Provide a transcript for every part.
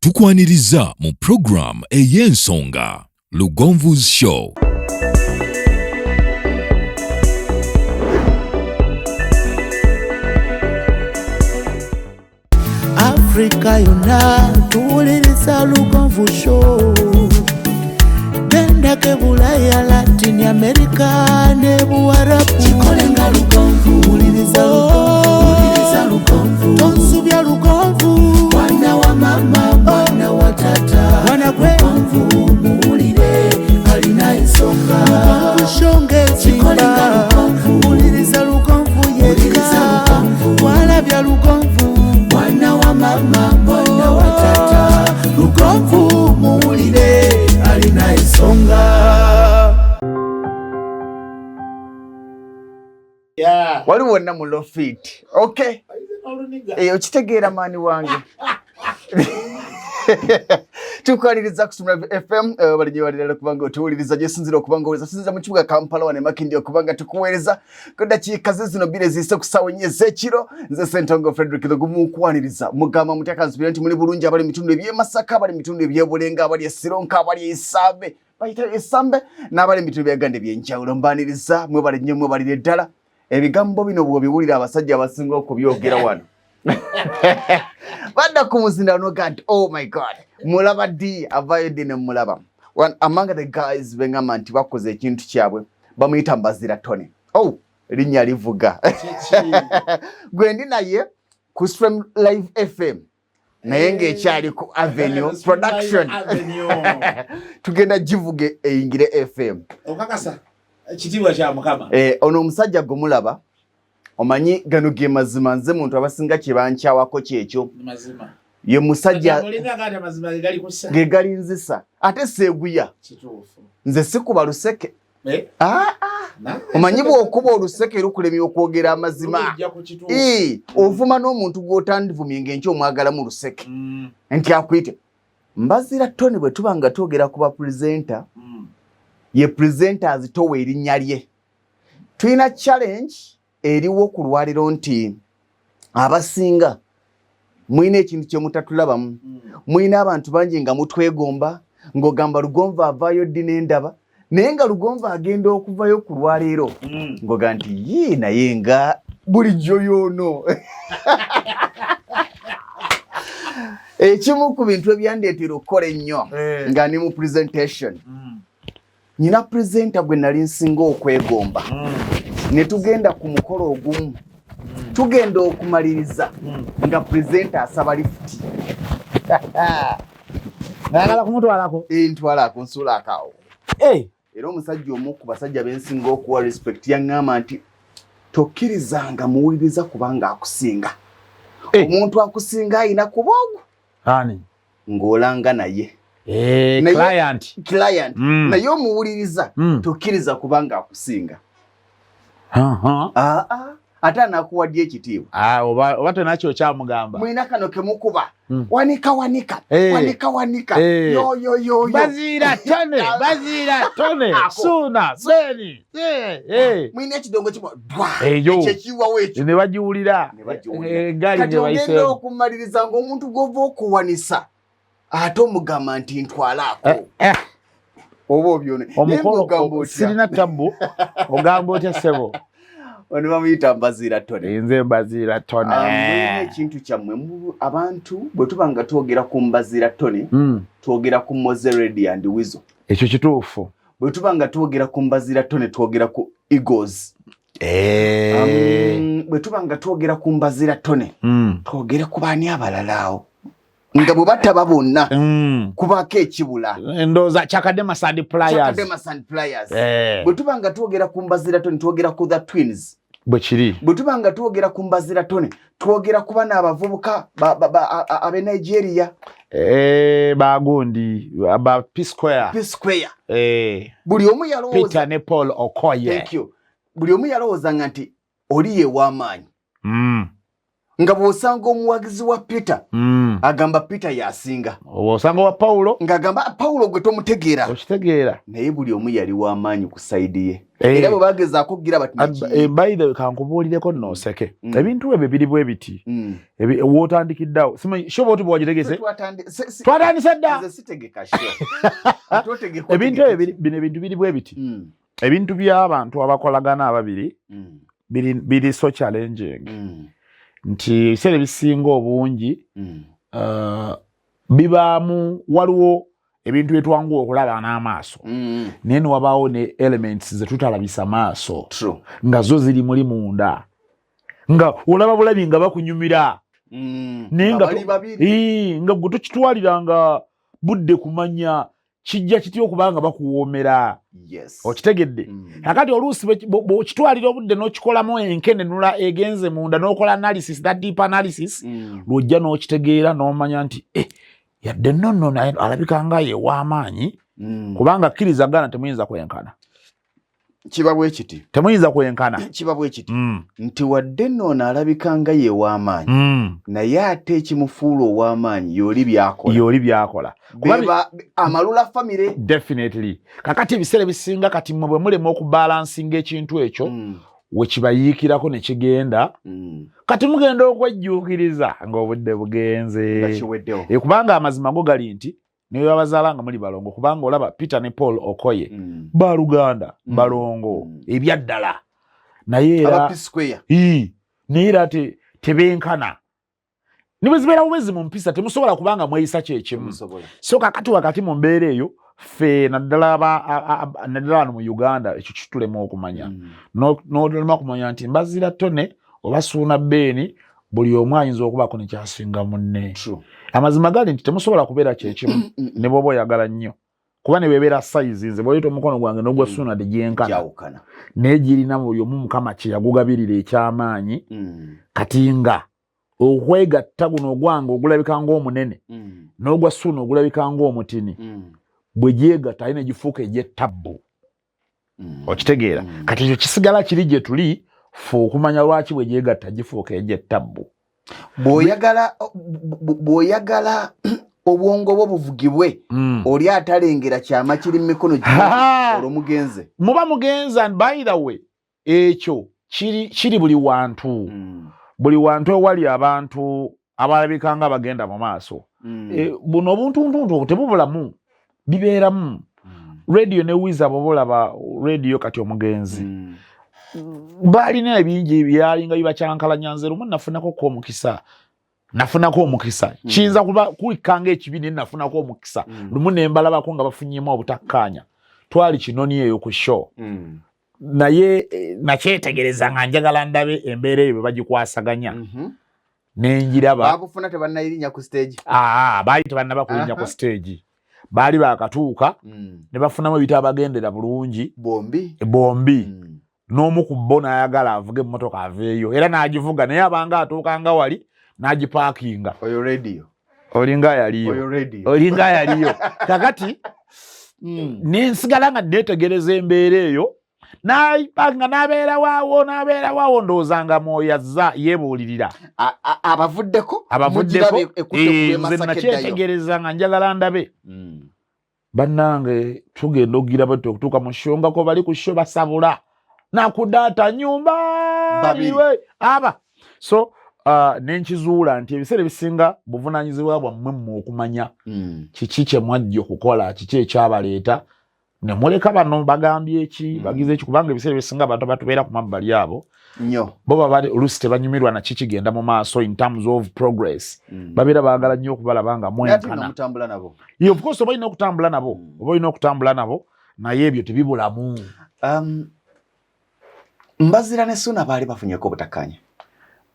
Tukwaniriza mu program ey'ensonga Lugonvu's Show. Africa yona tuwuliriza Lugonvu Show. Benda ke Bulaya, Latin America ne Buarabu. Chikolenga Lugonvu, wuliriza Lugonvu. Tonsubya Lugonvu. Mwana wa mama, mwana wa tata. Mwana kwe Lugonvu, muwulire alina ensonga. Lugonvu shonge chikolenga Lugonvu. Wuliriza Lugonvu yeka. Walabya Lugonvu. Mwana wa mama, mwana wa tata. Lugonvu, muwulire alina ensonga. Yeah. Wali wonna mu low feet. Okay. Okitegeera maani wange. Tukwaniriza ku Suuna FM balinye walira kubanga otuwuliriza gyesinzira okubanga oweza sinziza mu kibuga Kampala wane Makindye okubanga tukuweereza ku dakiika zino bbiri eziyise ku ssaawa ennya ez'ekiro. Nze Ssentongo Frederick Lugumu nkwaniriza mugamba mutyakanzibira nti muli bulungi abali mitundu eby'e Masaka, abali mitundu eby'Obulenga, abali e Sironka, abali e Isambe, bayita Isambe n'abali mitundu by'Agande by'enjawulo. Mbaniriza mwebale nnyo mwebalire ddala. Ebigambo bino bw'obiwulira abasajja abasinga okubyogera wano. Badda ku muzindano gati, oh my God, mulaba di avayo di ne mulaba. One among the guys bengamba nti bakoze ekintu kyabwe bamuyita Mbaziira Tony. Oh, erinnya livuga. Gwe ndi naye ku Stream Live FM. Naye ng'ekyali ku Avenue Production. Tugenda givuge eyingire FM. Okakasa ekitiibwa kya Mukama. Ono omusajja gwe mulaba omanyi gano ge mazima, nze muntu abasinga kye bankyawako kyekyo. Mazima. Ye musajja ge gali nzisa ate seeguya. Kituufu. Nze sikuba luseke. Omanyi bw'okuba oluseke lukulemya okwogera amazima. Ovuma n'omuntu gw'otandivumye ng'enkya omwagalamu luseke. Nti akuyite Mbaziira Tony bwe tuba nga twogera ku bapresenter, ye presenters towa erinnya lye. Tulina challenge eriwo ku lwaliro nti abasinga mwina ekintu kye mutatulabamu. Mwina abantu bangi nga mutwegomba, ng'ogamba Lugonvu avaayo ddi n'endaba, naye nga Lugonvu agenda okuvayo ku lwaliro ng'oga nti yee naye nga bulijjo yoono. Ekimu ku bintu ebyandeetera okukola ennyo nga ni mu presentation. Nina presenter gwe nali nsinga okwegomba. Ne tugenda ku mukolo ogumu. Tugenda okumaliriza nga presenter asaba lifuti. Nayagala kumutwalako. Ntwalako nsuulako. Era omusajja omu ku basajja bensinga okuwa respect yaŋŋamba nti tokkirizanga muwuliriza kubanga akusinga. Omuntu akusinga ayina kuba ogwo. Ani? Ng'olanga naye. Client. Naye omuwuliriza tokkiriza kubanga akusinga. Ate anakuwadde ekitiibwa. Oba tonakyo kyamugamba. Mwina kano kemukuba. Wanika. Yo. Mbaziira Tony. Suuna. Beni. Mwina ekidongo kimu. Ekyekiwa weekyo. Ne bagiwulira. Kati ogenda okumaliriza ng'omuntu gw'ova okuwanisa. Ate omugamba nti ntwalako. Oba obyone. Omukolo sirina tabbu. Ogamba otya ssebo? Ono bamuyita Mbaziira Tony. Nze Mbaziira Tony. Mwine ekintu kyammwe abantu bwe tuba nga twogera ku Mbaziira Tony, twogera ku Moze Ready and Wizo. Ekyo kituufu. Bwe tuba nga twogera ku Mbaziira Tony twogera ku Eagles. Bwe tuba nga twogera ku Mbaziira Tony, twogera ku baani abalalaawo. Nga bwe bataba bonna kubako ekibula. Ndowooza Kyakadema Sand Pliers. Bwe tuba nga twogera ku Mbaziira Tony twogera ku The Twins. Bwe kiri. Bwe tuba nga twogera ku Mbaziira Tony twogera ku bana abavubuka ab'e Nigeria. Bagundi aba P Square. Buli omu yalowooza Peter ne Paul Okoye. Thank you. Buli omu yalowooza nti oli ye w'amaanyi. nga bw'osanga omuwagizi wa Peter agamba Peter yasinga, osanga wa Paulo ng'agamba Paulo gwe tomutegeera, okitegeera, naye buli omu yali w'amaanyi ku sayidi ye. Era bwe bagezaako kugira bati by the way kankubuulireko nnooseke ebintu ebyo biri bwe biti wootandikiddeawo shoba oti bwagitegese twatandise dda ebintu ebyo bino ebintu biri bwe biti ebintu by'abantu abakolagana ababiri biri so challenging nti ebiseera ebisinga obungi bibaamu waliwo ebintu byetwanguwa okulaba n'amaaso naye ne wabaawo ne elements ze tutalabisa maaso nga zo ziri muli munda nga olaba bulabi nga bakunyumira naye nga gwe tokitwaliranga budde kumanya kijja kitya okubanga bakuwoomera. Okitegedde kakati oluusi bw'okitwalira obudde n'okikolamu enkenenula egenze munda n'okola analysis, that deep analysis, lw'ojja n'okitegeera n'omanya nti yadde nno alabika nga ye w'amaanyi kubanga kkirizagana temuyinza kwenkana. Kiba bwe kiti. Temuyinza kwenkana. Kiba bwe kiti. Nti wadde nno alabika nga ye w'amaanyi naye ate ekimufuula ow'amaanyi y'oli byakola. Beba amalula family. Definitely. Kakati ebiseera bisinga kati mwe bwe mulema okubalansinga ekintu ekyo we kibayiikirako ne kigenda kati mugenda okwejjuukiriza ng'obudde bugenze. Kubanga amazima go gali nti niwe babazaala nga muli balongo kubanga olaba Peter ne Paul Okoye baluganda balongo ebyaddala naye era naye era tebenkana niwe zibeera bubezi mu mpisa temusobola kubanga mweyisa kyekimu. So kakati wakati mu mbeera eyo ffe naddala mu Uganda ekyo kitulema okumanya n'olema kumanya nti Mbaziira Tone oba Suuna Beeni buli omu ayinza okubaako ne kyasinga munne. Amazima gali nti temusobola kubeera kyekimu ne bw'oba oyagala nnyo kuba ne bebeera sayizi nze bw'oyita omukono gwange n'ogwa Suuna tegyenkana naye girina buli omu Mukama kye yagugabirira eky'amaanyi kati nga okwegatta guno ogwange ogulabika ng'omunene n'ogwa Suuna ogulabika ng'omutini bwe gyegatta ayina gifuuka egy'ettabbu. Okitegeera kati ekyo kisigala kiri gye tuli ffe okumanya lwaki bwe gyegatta gifuuka egy'ettabbu. Bw'oyagala obwongo bwo buvugibwe oli atalengera kyama kiri mu mikono olwo mugenze muba mugenza. By the way ekyo kiri buli wantu ewali abantu abalabika nga bagenda mu maaso. Buno obuntuntuntu tebubulamu bibeeramu. Radio ne wiza bw'olaba radio kati omugenzi balina ebingi byalinga bibakyankalanya nze lumu nafunako omukisa kiyinza kuba kulikanga ekibini nafunako omukisa lumu nembalabako nga bafunyemu obutakkaanya twali kinoni eyo ku show naye nakyetegereza nga njagala ndabe embeera eyo bwe bagikwasaganya nenjiraba bakufuna tebannayirinya ku stage baali tebannaba kulinya ku stage baali bakatuuka ne bafunamu ebitabagendera bulungi bombi n'omu ku bo n'ayagala avuge emmotoka aveeyo era n'agivuga naye abanga atuukanga wali n'agipaakinga. Olinga yaliyo kakati nensigala nga neetegereza embeera eyo n'ayipanga n'abeera waawo ndoozanga mwoyo azza yeebuulirira abavuddeko nze nakyetegereza nga njagala ndabe bannange tugenda okugira bati okutuuka mu shongako bali ku sho basabula nakudata nyumba biwe so nenkizuula nti ebiseera ebisinga buvunaanyizibwa bwammwe mmwe okumanya kiki kye mwajja okukola kiki ekyabaleeta ne muleka bano bagambye eki bagize eki kubanga ebiseera ebisinga abantu batubeera ku mabbali abo bo baba oluusi tebanyumirwa na kiki genda mu maaso in terms of progress babeera baagala nnyo okubalaba nga mwenkana. Of course oba olina okutambula nabo naye ebyo tebibulamu. Mbaziira ne Suuna baali bafunyeko obutakkaanya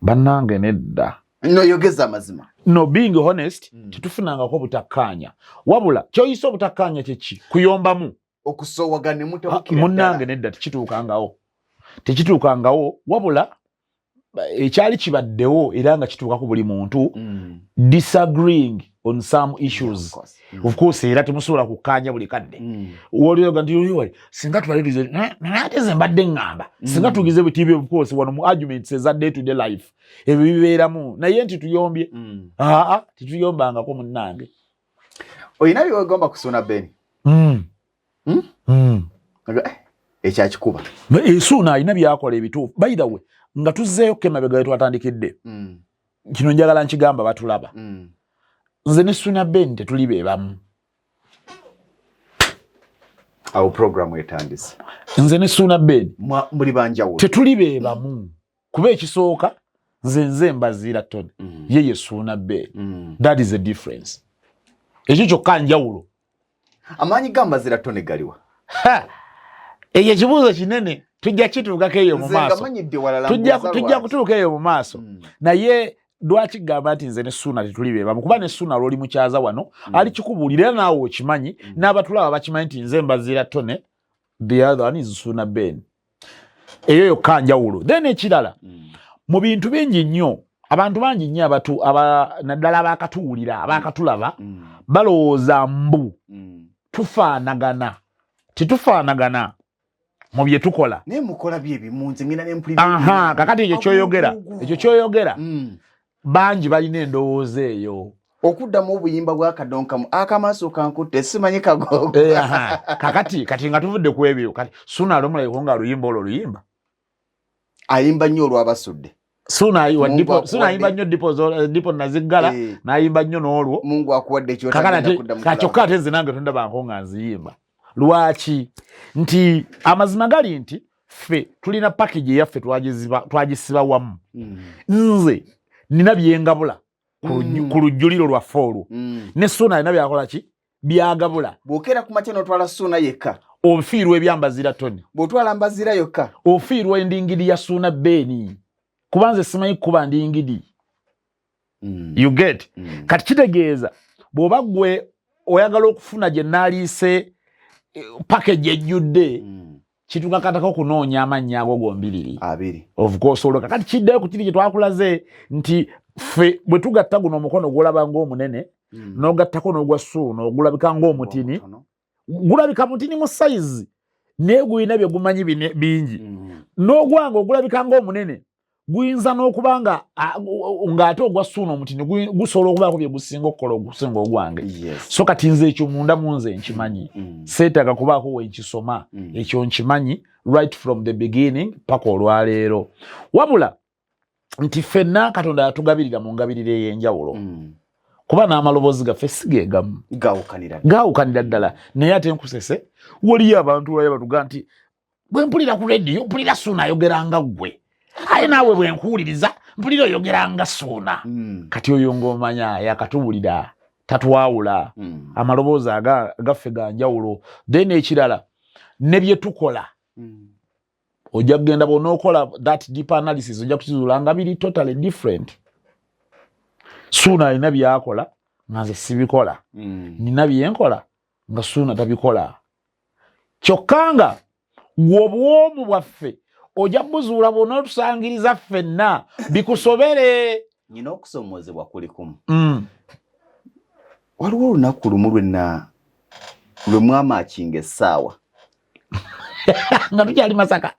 bannange nedda. Yogeza amazima. Being honest titufunangako obutakkaanya wabula kyoyisa obutakkaanya kyeki kuyombamu okusowagana mutabukira munnange nedda tekituukangawo wabula ekyali kibaddewo era nga kituuka ku buli muntu disagreeing on some issues. Of course, era temusobola kukanja buli kadde. Woliyo ndi singa twalirize nateze mbadde ngamba. Singa tugize bitibe of course wano mu arguments eza day to day life. Ebibeeramu naye nti tuyombye. Tituyombanga ko munnange. Oyina byogomba kusuna Beni. Ekyakikuba. Suuna alina byakola ebituufu. By the way, nga tuzzeeyo kemabega twatandikidde. Kino njagala nkigamba batulaba. Nze ne Suuna Ben tetuli bebamu. Awo program etandise. Nze ne Suuna Ben muri banjawulo. Tetuli bebamu. Kuba ekisooka nze Mbaziira Tony. Yeye Suuna Ben. That is the difference. Ekyo kyokka njawulo. Amaanyi ga Mbaziira Tony galiwa. Eyo kibuuzo kinene tujja kituukako eyo mu maaso. Tujja kutuuka eyo mu maaso. Naye lwaki gamba nti nze ne Suuna tetuli bebamu kuba ne Suuna lwoli mukyaza wano ali kikubuulira naawe okimanyi n'abatulaba bakimanyi nti nze Mbaziira Tony, the other one is Suuna Ben. Eyo yokka njawulo. Then ekirala mu bintu bingi nnyo abantu bangi nnyo naddala abakatuwulira abakatulaba balowooza mbu tufaanagana. Titufaanagana mu bye tukola. Ne mukola bye bimunze ngina ne mpulira. Kakati ekyo kyoyogera. Bangi balina endowooza eyo. Okuddamu obuyimba bwa kadonkamu akamaaso kankutte simanyi kagogo. Kati nga tuvudde ku ebyo kati Suuna alomulayo nga luyimba oluyimba. Ayimba nnyo olw'abasudde. Suuna ayimba nnyo dipo naziggala n'ayimba nnyo n'olwo. Mungu akuwadde kyotagenda kuddamu. Kakyokka ate nze nange tondabanko nga nziyimba. Lwaki? Nti amazima gali nti ffe tulina package yaffe twagisiba wamu. Nze nina byengabula ku lujjuliro lwaffe olwo. Ne Suuna alina byakola ki? Byagabula. Bw'okera ku makya n'otwala Suuna yekka. Ofiirwa ebyambaziira Tony. Bw'otwala Mbaziira yokka. Ofiirwa endingidi ya Suuna Ben. Kubanze simanyi kuba ndingidi. You get? Kati kitegeeza bw'oba gwe oyagala okufuna gye naliise package ejjudde kitukakatako kunoonya amannya ago gombiriri. Of course oloka kati kiddeyo ku kiri kye twakulaze nti ffe bwe tugatta guno omukono gwolaba ng'omunene n'ogattako n'ogwa Suuna ogulabika ng'omutini. Gulabika mutini mu size naye gulina bye gumanyi bingi. N'ogwanga ogulabika ng'omunene guyinza n'okuba ng'ate ogwa Suuna omutini gusobola okubaako bye gusinga okukola ogusinga ogwange. So kati nze ekyo munda mu nze nkimanyi. Seetaaga kubaako we nkisoma. Ekyo nkimanyi right from the beginning paka olwaleero. Wabula nti ffenna Katonda yatugabirira mu ngabirire ey'enjawulo. Kuba n'amaloboozi gaffe si ge gamu. Gaawukanira ddala. Naye ate nkusese waliyo abantu baye batuga nti bwe mpulira ku radio mpulira Suuna ayogeranga ggwe. Aye naawe bwe nkuwuliriza mpulira oyogeranga Suuna. Kati oyo ng'omanya yakatubulira tatwawula. Amaloboozi agaffe ga njawulo. Then ekirala ne bye tukola. Ojja kugenda bw'onookola that deep analysis ojja kukizuula nga biri totally different. Suuna alina byakola nga nze sibikola. Nina byenkola nga Suuna tabikola. Kyokka nga obwomu bwaffe ojja buzuula bw'onootusangiriza ffenna bikusobere. Nina okusomoozebwa kuli kumu. Waliwo olunaku lumu lwe mwamaakinga essaawa. Nga tukyali Masaka.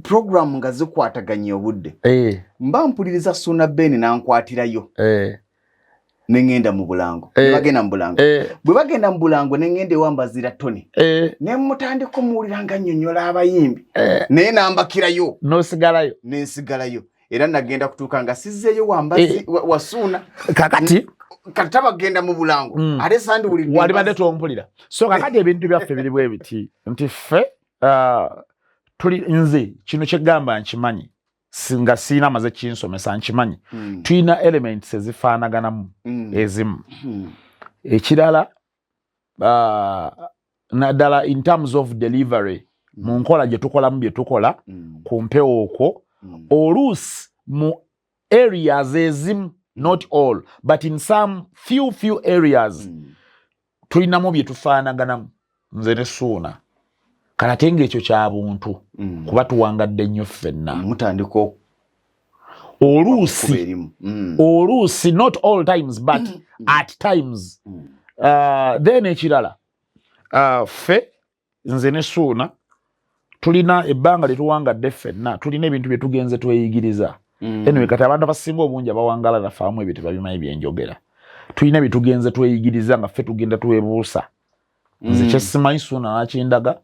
Program nga zikwataganya obudde. Mba mpuliriza Suuna Ben n'ankwatirayo. Ne ngenda mu Bulango. Bagenda mu Bulango. Bwe bagenda mu Bulango ne ngenda ewa Mbaziira Tony. Ne mutandika muwulira nga nnyonnyola abayimbi. Naye n'ambakirayo. N'osigalayo. N'ensigalayo. Era nagenda kutuuka nga sizzeeyo wa Suuna. Kakati bagenda mu Bulango. Ate sandi walibadde tompulira. So kakati ebintu byaffe biri bwe biti. Nti ffe tuli nze kino kyegamba nkimanyi. Singa sina maze kinsomesa nkimanyi. Tulina elements ezifaanaganamu ezimu. Ekirala naddala in terms of delivery mu nkola gye tukolamu bye tukola ku mpewo okwo oluusi mu areas ezimu, not all but in some few areas tulinamu bye tufaanaganamu nze ne Suuna. Kanatenga ekyo kya buntu kuba tuwangadde nnyo ffenna. oluusi not all times but at times then ekirala ffe nze ne Suuna tulina ebbanga lyetuwangadde ffenna tulina ebintu bye tugenze tweyigiriza anyway kati abantu abasinga obungi abawangala nafaamu ebyo tebabimanyi byenjogera tulina bye tugenze tweyigiriza nga ffe tugenda twebuusa nze kyesimanyi Suuna nakindaga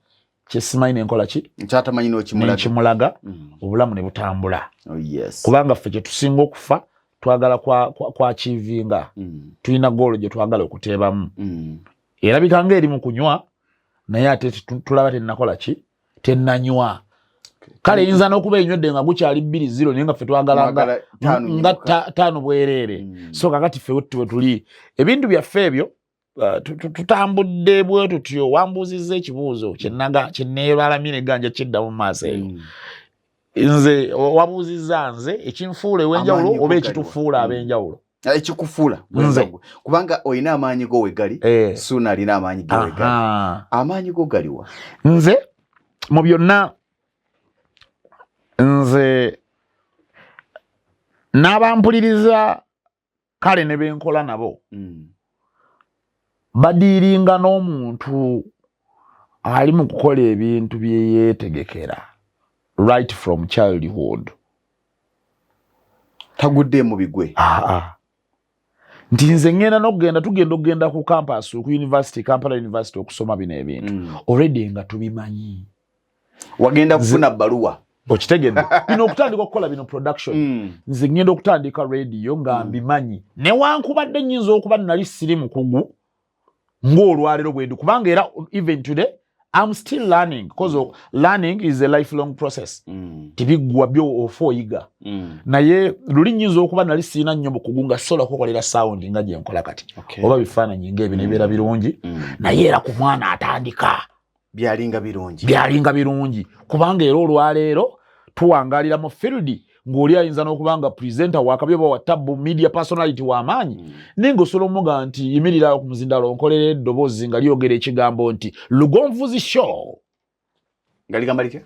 kyesimanyi nenkola ki nkyatamanyi n'okimulaga obulamu ne butambula kubanga ffe kye tusinga okufa twagala kwa achivinga tulina goolo gye twagala okuteebamu erabika ng'eri mu kunywa naye ate tulaba tennakola ki tennanywa kale yinza n'okuba enywedde nga gukyali 2-0 naye nga ffe twagalanga nga 5 bwereere so kakati ffe we tuli ebintu byaffe ebyo tutambudde bwe tutyo wambuuzizza ekibuuzo kyenneebalamye ganja kiddamu mu maaso eyo nze wabuuzizza nze ekinfuula ew'enjawulo oba ekitufuula ab'enjawulo ekikufuula nze kubanga olina amaanyi go wegali Suuna alina amaanyi go wegali amaanyi go galiwa nze mu byonna nze n'abampuliriza kale ne benkola nabo badiiringa n'omuntu ali mu kukola ebintu bye yeetegekera right from childhood tagudde mu bigwe nti nze ngenda n'okugenda tugenda okugenda ku campus ku university Kampala University okusoma bino ebintu already nga tubimanyi wagenda kufuna bbaluwa okitegedde bino okutandika okukola bino production nze ngenda okutandika radio nga mbimanyi newankubadde nnyinza okuba nali siri mukugu ng'olwaliro bwe ndi kubanga era even today I'm still learning because learning is a lifelong process. Tibiggwa byo ofa oyiga. Naye luli nnyinza okuba nali sirina nnyo bukugu nga sola kukolera sound nga gye nkola kati. Oba bifaananyi ng'ebyo nebeera birungi. Naye era ku mwana atandika byalinga birungi. Kubanga era olwaleero tuwangalira mu field ng'oli ayinza n'okubanga presenter wakabye oba wa tabbu media personality w'amaanyi ninga osobola omuga nti yimirira ku muzindalo onkolera eddoboozi nga lyogera ekigambo nti Lugonvuzi Show nga ligamba litya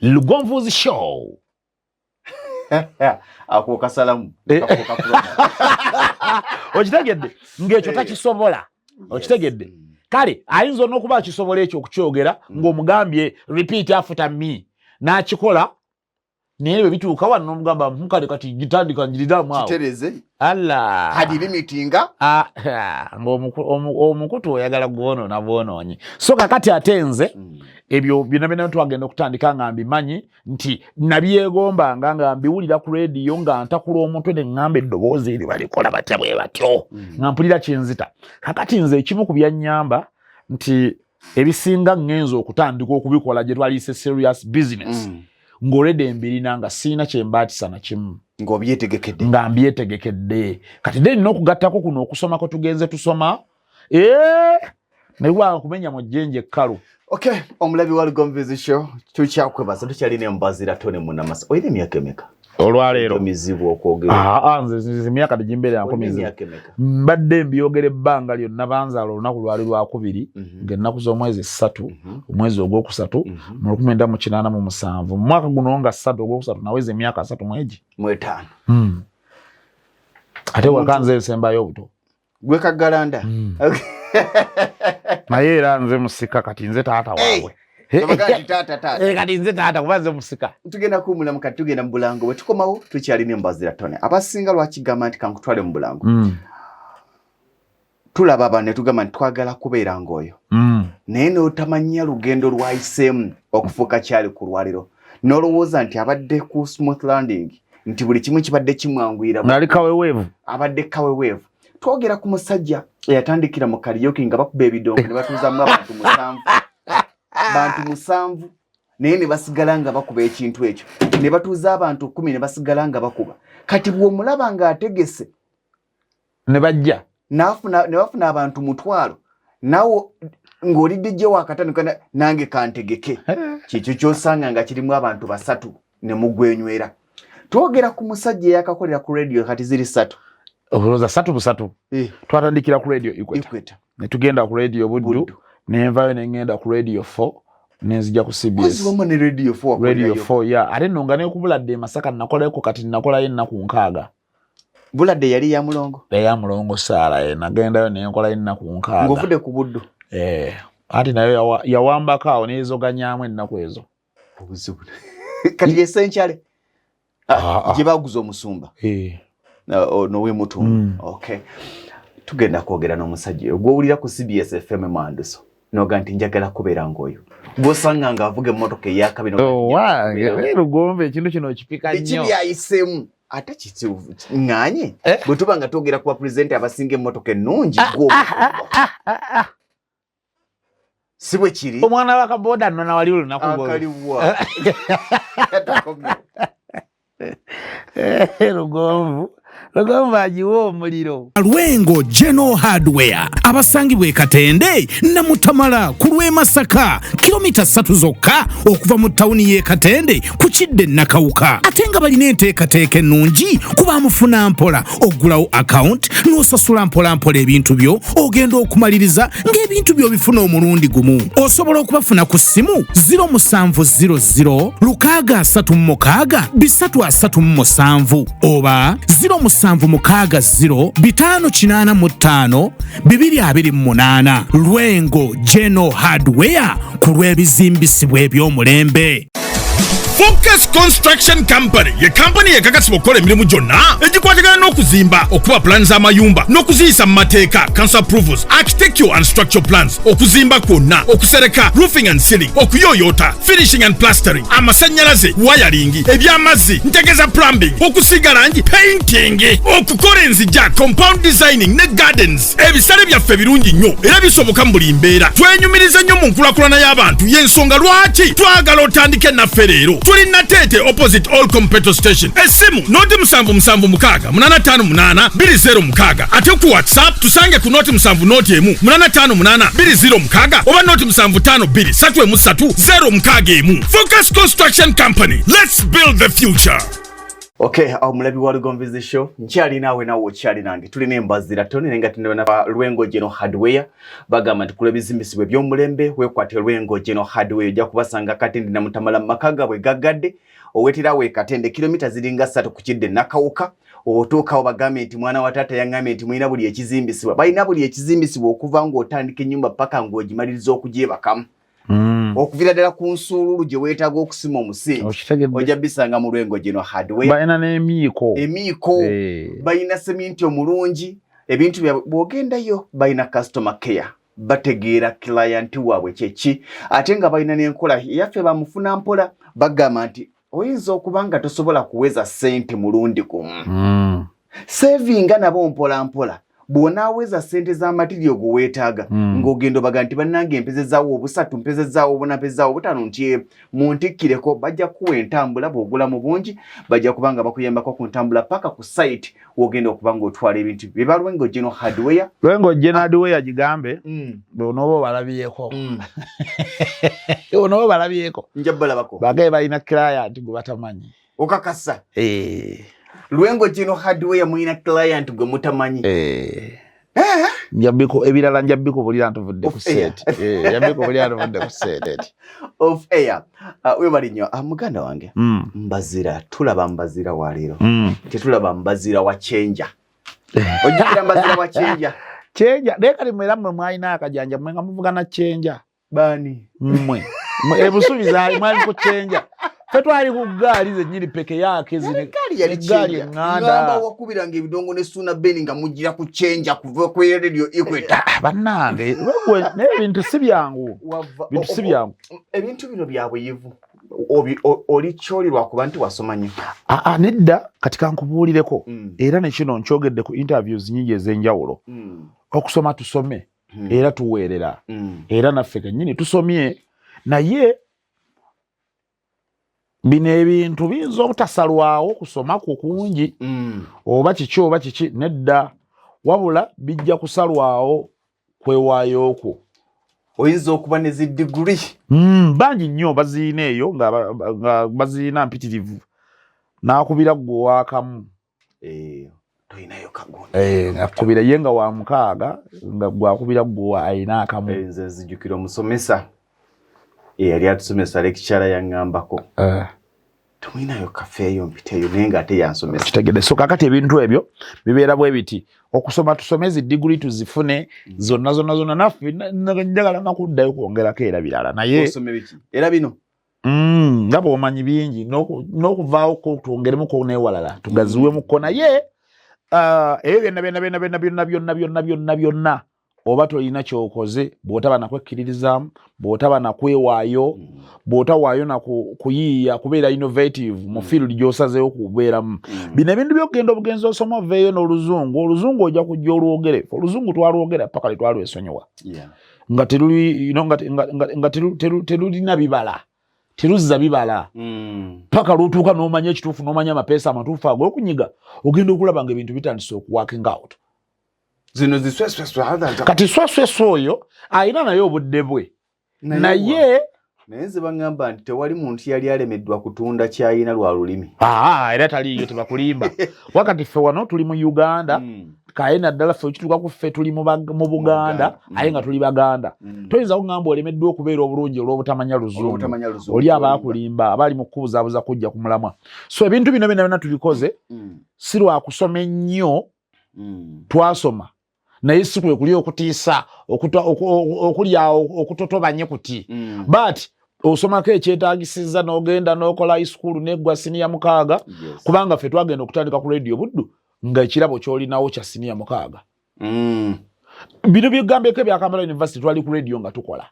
Lugonvuzi Show ako kasalamu okitegedde ng'ekyo takisobola okitegedde kale ayinza n'okuba akisobola ekyo okukyogera ng'omugambye repeat after me n'akikola naye bwe bituuka wano n'omugamba mukale kati gitandika njiridamu awo kitereze alla hadi limitinga ng'omukutu oyagala gwonoona bwonoonyi so kakati ate nze ebyo byonna twagenda okutandika nga mbimanyi nti nabyegombanga nga mbiwulira ku rediyo nga ntakula omutwe ne ŋŋamba eddoboozi eri balikola batya bwe batyo nga mpulira kyenzita kakati nze ekimu ku byannyamba nti ebisinga ŋŋenza okutandika okubikola gye twaliise serious business ng'olede mbirina nga sirina kyembaatisa na kimu nga mbyetegekedde kati dde nina okugattako kuno okusoma kwe tugenze tusoma naye wanga kumenya mu jjenje ekkalu okay omulabi wa Lugonvuzi Show tukyakwebaza tukyalina Mbaziira Tony Munamasa oyina emyaka emeka olwaleero mizibu okwogera nze emyaka tegimbeererako mizibu mbadde mbyogera ebbanga lyonna banzaala olunaku lwali lwakubiri ng'ennaku z'omwezi 3 omwezi ogwokusatu mu 1987 mu mwaka guno nga 3 ogwokusatu naweza emyaka 3 mwegi mu 5 ate wakanze ensembayo obuto gwe kagalanda naye era nze musika kati nze taata waabwe kati nze taata kuba nze musika tugenda kuwumulamu kati tugenda mu bulango bwe tukomawo tukyalina Mbaziira Tony abasinga lwakigamba nti kankutwale mu bulango tulaba abantu ne tugamba nti twagala kubeera ng'oyo naye n'otamanya lugendo lwayiseemu okufuuka kyali ku lwaliro n'olowooza nti abadde ku smooth landing nti buli kimu kibadde kimwanguyira nali kaweweevu abadde kaweweevu twogera ku musajja eyatandikira mu karaoke nga bakuba ebidongo ne batuuzamu abantu 7 naye ne basigala nga bakuba ekintu ekyo ne batuuza abantu 10 ne basigala nga bakuba kati bw'omulaba ng'ategese ne bajja ne bafuna abantu 1,000 nawo ng'olidde gye wakatandika nange kantegeke kikyo ky'osanga nga kirimu abantu 3 ne mugwenywera twogera ku musajja eyakakolera ku radio kati ziri 3 obuloza 3 twatandikira ku radio Equator ne tugenda ku radio Buddu ne nvayo ne ngenda ku radio 4 nenzija ku CBS. Kozi wamma ne Radio 4. Radio 4 ya. Ate nonga ne kubuladde Masaka nakoleko kati nakolayo ennaku nkaaga. Buladde yali ya mulongo. Ya mulongo Sara nagendayo ne nkola ennaku nkaaga. Ng'ovudde ku Buddu. Ati nayo yawambako awo n'ezoganyaamu ennaku ezo. Obuzibu. Kati essentially. Gye baguza omusumba. Nowe mutu. Okay. Tugenda kwogera n'omusajja ogwowulira ku CBS FM Manduso. Noga nti njagala kubeera ng'oyo. Gw'osanga ng'avuga emmotoka eyakabino. Lugombe ekintu kino okipika nnyo. Ekibi ayisemu. Ate kiti nganye bwe tuba nga twogera ku bapresident abasinga emmotoka ennungi si bwe kiri omwana wa kaboda nno nawali olunaku akaliwa Lugombe agiwa omuliro. Lwengo General Hardware abasangibwa e Katende Namutamala ku lw'e Masaka kilomita 3 zokka okuva mu tawuni y'e Katende ku Kidde Nakawuka. Ate nga balina enteekateeka ennungi kuba mufuna mpola ogulawo account n'osasula mpola ebintu byo ogenda okumaliriza ng'ebintu byo bifuna omulundi gumu. Osobola okubafuna ku ssimu 0700 636 337 oba 0760 585 228. Lwengo General Hardware ku lw'ebizimbisibwa eby'omulembe. Focus Construction Company ye company yekakasibwa okukola emirimu gyonna egikwatagana n'okuzimba, okuba plans z'amayumba n'okuziyisa mu mateeka, council approvals, architectural and structural plans, okuzimba kwonna, okusereka, roofing and ceiling, okuyoyota, finishing and plastering, amasannyalaze, wiring, eby'amazzi, ntegeza plumbing, okusiiga langi, painting, okukola enzija, compound designing ne gardens. Ebisale byaffe birungi nnyo era bisoboka mu buli mbeera. Twenyumiriza nnyo mu nkulakulana y'abantu y'ensonga lwaki twagala otandike naffe leero. Tuli Natete opposite All Competitor Station. Esimu noti 7776 858 206. Ate ku WhatsApp tusange ku noti 7 noti emu 858 206 oba noti 752 333 Focus Construction Company. Let's build the future. Okay, omulabi wa Lugomvizi show. Nkyali nawe nawo kyali nange. Tulina Mbaziira Tony nenga tunena Lwengo General Hardware. Bagamba nti kulebizimbisibwe by'omulembe wekwate Lwengo General Hardware ojja kubasanga Katende Namutamala makaga bwe gagadde. Owetira we Katende kilomita ziringa 3 ku Kidde Nakawuka. Otuuka obagambe nti mwana wa taata yangambe nti mulina buli ekizimbisibwa. Balina buli ekizimbisibwa okuva ng'otandika ennyumba paka ng'ogimaliriza okugyebakamu. Okuvira ddala ku nsuululu gye weetaaga okusima omusingi ojja bisanga mu Lwengo General Hardware. Balina n'emiiko balina seminti omulungi, ebintu byabwe bw'ogendayo balina customer care, bategeera client waabwe kyeki, ate nga balina n'enkola yaffe bamufuna mpola. Bagamba nti oyinza okuba nga tosobola kuweza ssente mulundi gumu, savinga nabo mpola mpola. Bw'onaaweza ssente z'amatiryo gwe weetaaga ng'ogenda obaga nti bannange mpezezaawo obusatu, mpezezaawo obuna, mpezezaawo obutaano, nti muntikkireko, bajja kuwa entambula bw'ogula mu bungi, bajja kuba nga bakuyambako ku ntambula paka ku site w'ogenda okuba ng'otwala ebintu bye. Ba Lwengo General Hardware. Lwengo General Hardware gigambe onooba obalabyeko. Onooba obalabyeko. Nja balabako. Bagaye balina client gwe batamanyi. Okakasa. Lwengo General Hardware mulina client gwe mutamanyi. Njabiko ebirala njabiko bulira ntuvudde ku set. Njabiko bulira ntuvudde ku set. Of air. We bali nnyo muganda wange. Mbaziira, tulaba Mbaziira wa leero. Tetulaba Mbaziira wa Chenja. Ojjukira Mbaziira wa Chenja. Chenja leka limwera mmwe mwalina akajanja mmwe nga muvugana Chenja. Bani? Mmwe. Ebusubiza mwali ku Chenja. Twali ku gaali zennyini peke yake zine gaali nganda wakubiranga ebidongo ne Suuna Beni nga mugira ku Chenja kuva ku radio Equator. Bannange n'ebintu si byangu. Bintu si byangu. Ebintu bino byabwe yivu. Oli kyoli lwakuba nti wasoma nnyo. Nedda katika nkubuulireko era ne kino nkyogedde ku interviews nyingi ez'enjawulo. Okusoma tusome era tuweerera era naffe kennyini tusomye naye bino ebintu biyinza obutasalwawo kusoma ku kungi oba kiki oba kiki nedda wabula bijja kusalwawo kwewaayo okwo. Oyinza okuba ne zi degree bangi nnyo baziina eyo nga baziina mpitirivu n'akubira gwe waakamu toyinayo kagundi akubira ye nga wa mukaaga nga gwakubira gwe ayina akamu. Nze zijjukira omusomesa yali atusomesa lecturer yangambako tumwinayo kafeeyo mpiteyo naye nga ate yansomesa kitegedde so kakati ebintu ebyo bibeera bwe biti okusoma tusomezi degree tuzifune zonna naffe njagala nakuddayo kwongerako era birala naye osome biki era bino nga bw'omanyi bingi n'okuvaawo twongeremuko n'ewalala tugaziwemuko naye ebyo byonna oba tolina kyokoze bw'otaba nakwekkirizaamu bw'otaba nakwewaayo bw'otawaayo nakuyiiya kubeera innovative mu field gy'osazeewo kubeeramu bino ebintu by'okugenda obugenzi osoma oveeyo n'oluzungu ojja kujja olwogere oluzungu twalwogera paka lwe twalwesonyiwa nga terulina bibala teruzza bibala paka lw'otuuka n'omanya ekituufu n'omanya amapeesa amatuufu ago okunyiga ogenda okulaba nga ebintu bitandise okuworking out zino ziswesweswe kati swesweswe oyo ayina naye obudde bwe naye zibagamba nti tewali muntu yali alemeddwa kutunda kyayina lwa lulimi era taliyo tebakulimba wakati ffe wano tuli mu Uganda kaye naddala ffe ekituuka ku ffe tuli mu Buganda aye nga tuli Baganda toyinza kugamba olemeddwa okubeera obulungi olw'obutamanya luzungu oli abaakulimba abali mu kubuzabuza kujja ku mulamwa so ebintu bino byonna tubikoze si lwa kusoma ennyo twasoma naye si kwe kuli okutiisa okulyawo okutotobanye kuti but osomako ekyetaagisiza n'ogenda n'okola high school n'eggwa siniya 6 kubanga ffe twagenda okutandika ku radio Buddu nga ekirabo ky'olinawo kya siniya 6 bino byegambeko ebya Kampala University twali ku radio nga tukola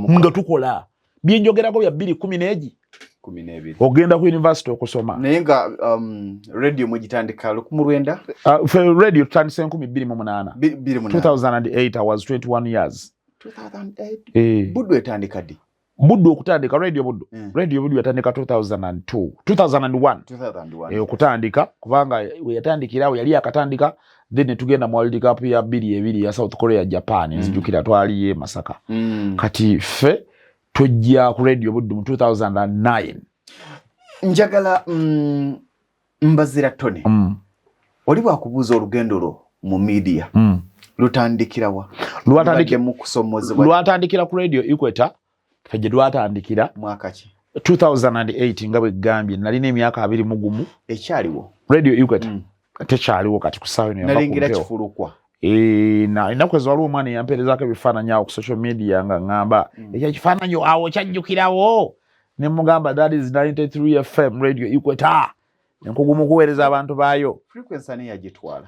nga tukola byenjogerako bya 2010 ogenda ku university okusoma naye nga radio mwegitandika 19 radio tutandise 2008 2008 I was 21 years 2008 Buddu etandika ddi Buddu okutandika radio Buddu yatandika 2001 okutandika kubanga we yatandikirawo yali akatandika then tugenda mu World Cup ya 2022 ya South Korea Japan nzijukira twaliye Masaka kati ffe tujja ku radio Buddu mu 2009 njagala Mbaziira Tony oli bwakubuuza olugendo lwo mu media lutandikirawa lwatandikira ku radio Equator ffe gye lwatandikira mwaka ki 2008 nga bwe gambye nalina emyaka 21 ekyaliwo radio Equator tekyaliwo kati kusawe nalingira kifulukwa ennaku ezo waliwo omwana eyampeerezaako ebifaananyi awo ku social media nga ngamba ekyo ekifaananyi awo kyajjukirawo ne mugamba that is 93 FM radio Equator enkugu mu kuweereza abantu baayo frequency ani yagitwala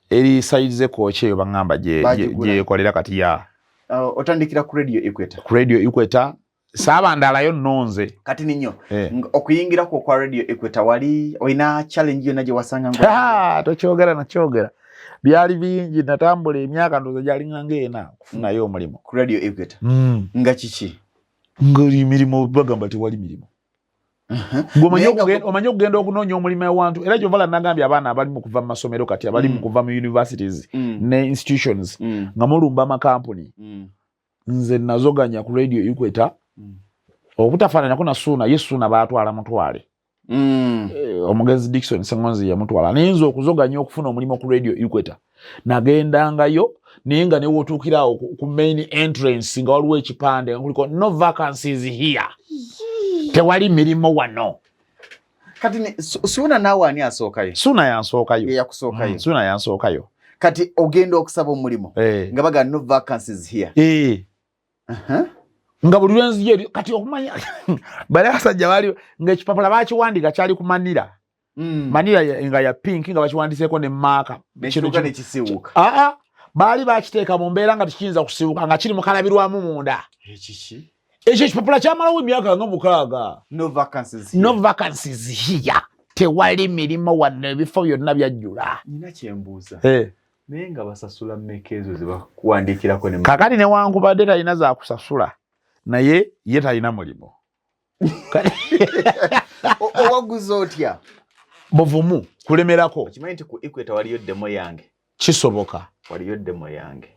eri saize koche eyo bangamba gyekolera kati ya otandikira ku radio Equator saabandalayo nonze kati ninyo okuyingirako kwa radio Equator wali olina challenge yonna gye wasanga tokyogera byali bingi natambula emyaka ndoza gyalinga ng'ena kufunayo omulimu ku radio Equator nga kiki ng'oli mirimu bagamba tewali mirimu omanyi okugenda okunoonya omulimu ewantu era gyovala nagambye abaana abali mu kuva mu masomero kati abali mu kuva mu universities ne institutions nga mulumba amakampuni nze nazoganya ku radio Equator obutafaananako na Suuna ye Suuna baatwala mutwale omugenzi Dickson Sengonzi yamutwala nayinza okuzoganya okufuna omulimu ku radio Equator nagendangayo naye nga newotuukirawo ku main entrance nga waliwo ekipande nga kuliko no vacancies here tewali mirimu wano kati Suuna naawe ani asookayo Suuna yansookayo yakusookayo Suuna yansookayo kati ogenda okusaba omulimu nga baga no vacancies here nga buli lwenzije kati okumanya bali abasajja bali nga ekipapula bakiwandika kyali ku Manila Manila nga ya pink nga bakiwandiseeko ne maaka nekituuka nekisiiwuka baali bakiteeka mu mbeera nga tikiyinza kusiiwuka nga kiri mu kalabirwamu munda ekiki ekyo ekipapula kyamalawo emyaka nga 6 no vacancies here tewali mirimu wano ebifo byonna byajjula nina kyembuuza naye nga basasula mmeka ezo zebakuwandiikirako kakati newankubadde talina zakusasula naye ye talina mulimu owaguza otya buvumu kulemerako okimanyi nti ku Equator waliyo demo yange kisoboka waliyo demo yange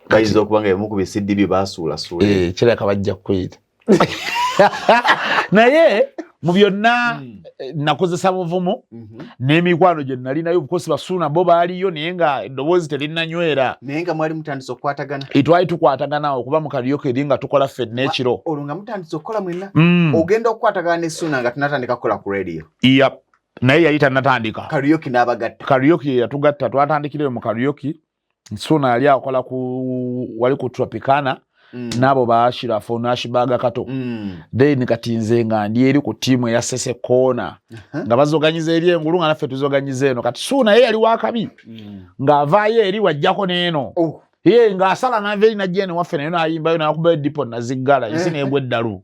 bayinza okuba nga emu ku bisiddi bye baasuulasuula kireka bajja kukwita naye mu byonna nakozesa buvumu n'emikwano gye nali nayo bukosi basuuna bo baaliyo naye nga eddoboozi terinnanywera naye nga mwali mutandise okukwatagana twali tukwatagana okuba mu kaliyoke eri nga tukola ffenna ekiro olwo nga mutandise okukola mwenna ogenda okukwatagana ne Suuna nga tunatandika kukola ku radio naye yali tannatandika kaliyoke n'abagatta kaliyoke yatugatta twatandikirayo mu kaliyoke Suuna yali akola wali ku Tropicana nabo baashirafu nashibaga kato then kati nze nga ndi eri ku timu ya Sese Kona nga bazoganyiza eri engulu nga naffe tuzoganyiza eno kati Suuna yeye yali wakabi nga avaayo eri wajjako n'eno ye nga asala nava eri najja eno waffe nayo nayimbayo nakuba dipo naziggala isi neegwa eddalu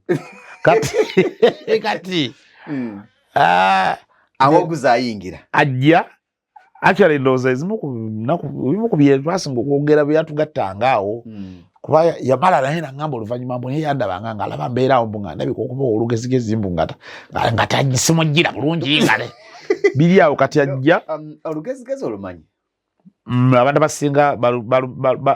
kati awoguza ayingira ajja actually ndowooza ezimu ku bye twasinga okwogera bye yatugattanga awo kuba yamala naye nangamba oluvannyuma mbu naye yandabanga ng'alaba mbeerawo mbu nga ndabika okuba olugezigezi mbu nga tagisimujjira bulungi ngale biri awo kati ajja olugezigezi olumanyi abantu abasinga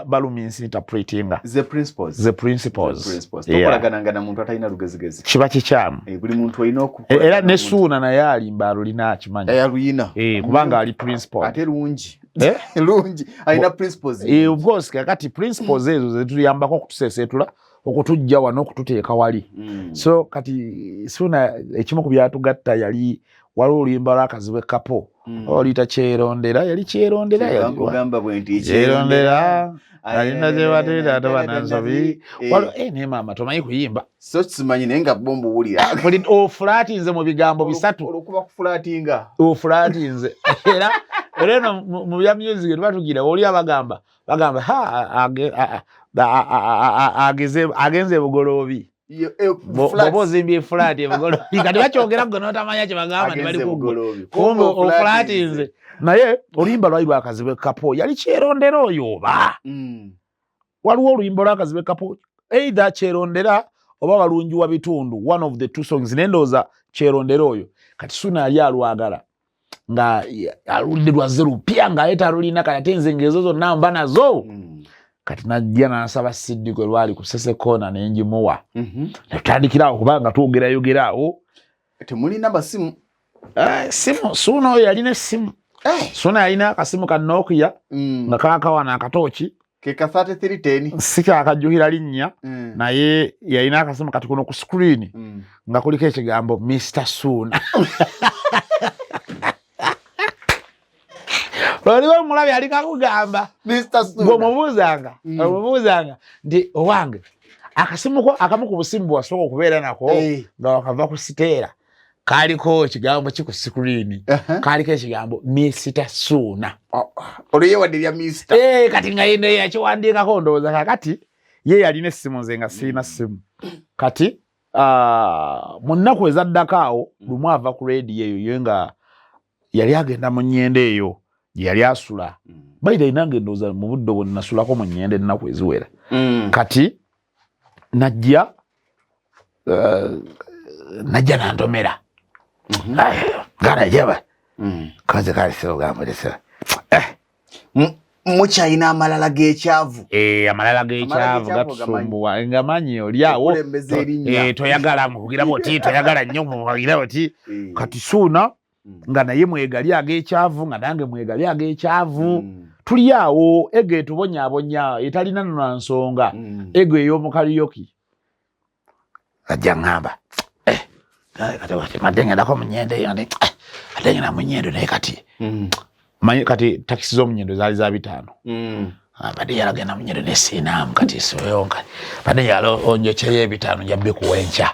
balumisinterpretinga the principles tokolagana na muntu atalina lugezigezi kiba kikyamu buli muntu olina era ne Suuna naye alimba alulina akimanyi aluyina kubanga ali principle ate lungi lungi alina principles of course kakati principles ezo zetuyambako okutusesetula okutujja wano okututeeka wali so kati Suuna ekimu ku byatugatta yali waliwo oluyimba lw'akazibu ekapo oluyita kyerondera yali kyerondera ogamba bwenti kyerondera alina zebateera tobanansobi naye maama tomanyi kuyimba so kimanyi naye nga bomba owulira ofulatinze mu bigambo bisatu olwokuba kufulatinga ofulatinze era eno mu bya music tubatugira oli abagamba agenze bugoloobi bobo zimbye flat ebugoloobi kati bakyogera gwe n'otamanya kye bagamba ne bali kugwe kumbe ofulatinze naye oluyimba lwali lw'akazibu ekapo yali kyerondera oyo oba waliwo oluyimba lw'akazibu ekapo either kyerondera oba balungi wa bitundu one of the two songs nendooza kyerondera oyo kati Suuna yali alwagala nga aludde lwazze lupya ng'aleeta alulina kati ate nze ngezo zonna mba nazo kati najja n'asaba Siddi gwe lwali ku Sese Kona ne ngimuwa netutandikirawo kubanga twogerayogerawo temulina basimu simu Suuna oyo yalina essimu Suuna yalina akasimu ka Nokia nga kaakawana akatooki keka 3310 si kakajjuhira linnya naye yalina akasimu kati kuno ku screen nga kuliko ekigambo Mr. Suuna Loliwe mulabi alikakugamba ng'omubuuzanga nti owange akasimu ko akamu ku busimu bwasooka okubeera nako nga wakava ku siteera kaliko ekigambo ki ku screen kaliko ekigambo Mr. Suuna olweyewadde Mr. kati nga yino yakiwandiikako ndowooza kakati ye yalina essimu nze nga sirina ssimu kati mu nnaku ezaddako awo lumu ava ku radio eyo ye nga yali agenda mu nnyendo eyo yali asula baita inange ndoza mu buddo bwe nasulako mu nnyende ennaku eziwera kati najja nantomera gana jaba kaze kali sero gamba desera mukyalina amalala g'ekyavu amalala g'ekyavu gatusumbuwa nga manyi oliawo toyagala mukugira boti toyagala nnyo mukugira boti kati Suuna nga naye mwegali ag'ekyavu nga nange mwegali ag'ekyavu tuli awo ego etubonyaabonya etalina nona nsonga ego ey'omukaliyoki ajja ngamba madengedako munyendo eyo adengera munyendo naye kati manyi kati takisi z'omunyendo zaali za 5 badde yalagenda munyendo nesiinaamu kati soyonka badde yalo onjokyeyo 5 njabbe kuwenkya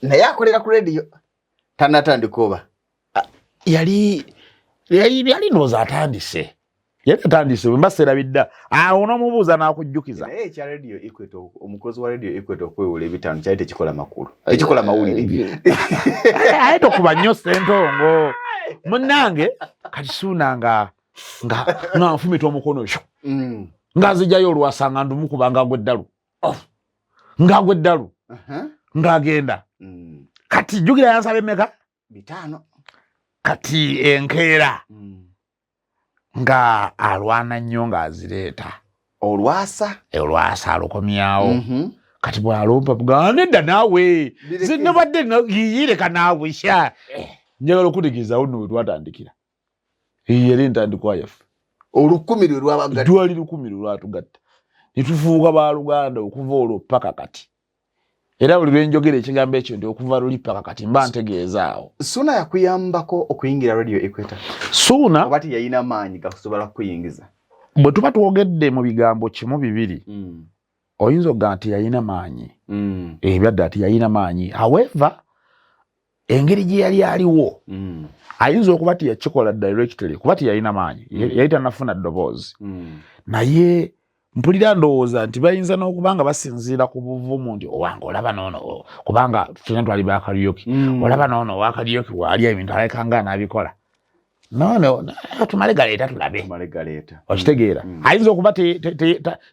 naye akolera ku radio tanatandika oba yali ndowooza atandise yali atandise bwe mbaseera bidda onomubuuza n'akujjukiza naye ekya radio Equator omukozi wa radio Equator okwewola 5 kyali tekikola makulu tekikola mawulire aye tokuba nnyo sentongo munnange kati Suuna nga nfumita omukono ekyo nga nzijjayo olwasanga ndumukuba ng'agwa eddalu ng'agenda kati jjukira yansaba emmeka 5 kati enkeera nga alwana nnyo ng'azireeta olwasa alukomyawo kati bwalompa bugamba nedda naawe zinabadde yireka naawe sha njagala okutegeeza ono we twatandikira yeri entandikwa yaffe Olukumi Lwerwabagatta twali 10 lwatugatta ne tufuuka baaluganda okuva olwo paka kati era buli lwenjogera ekigambo ekyo nti okuva luli paka kati mba ntegeezaawo. Suuna yakuyambako okuyingira radio Equator? Suuna oba teyalina maanyi gakusobola kukuyingiza? bwe tuba twogedde mu bigambo kimu bibiri oyinza okugaa nti yalina maanyi ebyadde ati yalina maanyi. However engeri gye yali aliwo ayinza okuba tiyakikola directly kuba tiyalina maanyi yali tanafuna ddoboozi naye mpulira ndowooza nti bayinza n'okubanga basinziira ku buvumu nti owange olaba noono kubanga tulina twali bakalyoki olaba noono wakalyoki waali ebintu alekanga n'abikola no tumale galeeta tulabe okitegeera ayinza okuba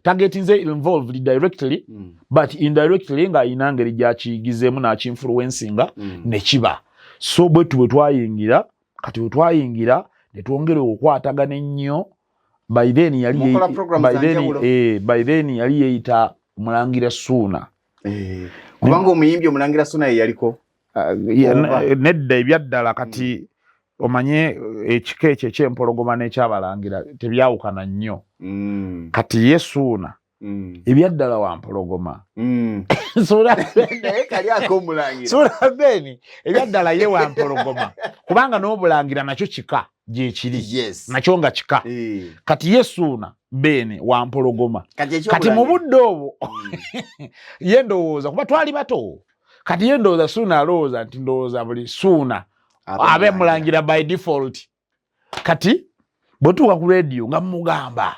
tagetinze involved directly but indirectly ng'ayina ngeri gy'akiyigizeemu n'akinfluencinga ne kiba so bwe twayingira kati bwe twayingira ne twongera okukwatagana ennyo by then yali yeeyita Mulangira Suuna kubanga omuyimbi Omulangira Suuna ye yaliko nedda ebyaddala kati omanye ekika ekyo eky'empologoma n'ekyabalangira tebyawukana nnyo kati ye Suuna ebyaddala wa mpologoma Suuna Beni ebyaddala ye wa mpologoma kubanga n'obulangira nakyo kika gyekiri nakyo nga kika kati ye Suuna Beni wa mpologoma kati mu budde obwo ye ndowooza kuba twali bato kati ye ndowooza Suuna alowooza nti ndowooza buli Suuna abe mulangira by default kati bwetuuka ku radio nga mugamba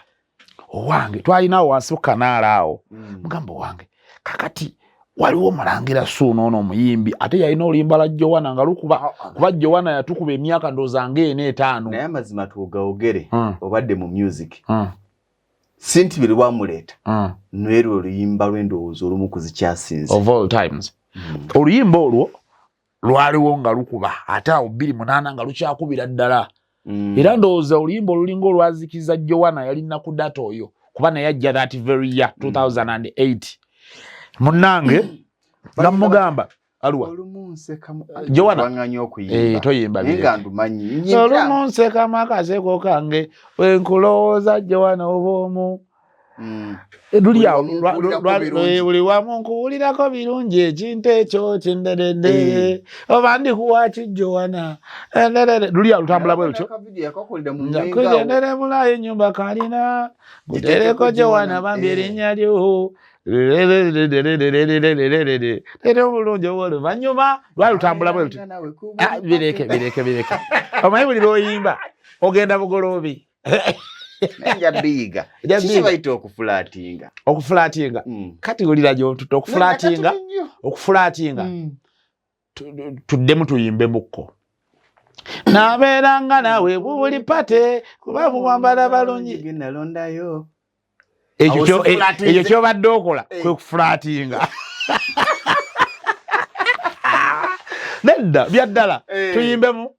owange twalinawo wansi ku kanaala awo mugamba owange kakati waliwo Mulangira Suuna ono omuyimbi ate yalina oluyimba la Joana nga lukuba kuba Joana yatukuba emyaka ndowooza ng'ena 5 naye amazima tugaogere obadde mu music sinti biri wamuleeta nwerwo oluyimba lw'endowooza olumu kuzikyasinze of all times oluyimba olwo lwaliwo nga lukuba ate awo 28 nga lukyakubira ddala era ndowooza oluyimba olulinga olwazikiza Joana yalina ku data oyo kuba naye ajja that very year 2008 munnange nga mugamba aluwa Joana toyimba olumunsekamu akaseko kange wenkulowooza Joana obwomu buli wamu nkuwulirako birungi ekintu ekyo kinderedde oba ndikuwa ki Joana lulia lutambula bwe lutyo kugendere bulayo ennyumba kalina gutereko Joana bambi erinnya lyo bulungi oluvanyuma lwalutambula bwe lutyo bireke omanyi buli lwoyimba ogenda bugoloobi Nenja biga. Kiki baita okufulatinga. Kati ulira gy'otuta okufulatinga. Tuddemu tuyimbe mukko. Nabeeranga nawe buli pate kuba buwambala balungi. Nalondayo. Ekyo kyobadde okola kwe kufulatinga. Nedda byaddala tuyimbemu.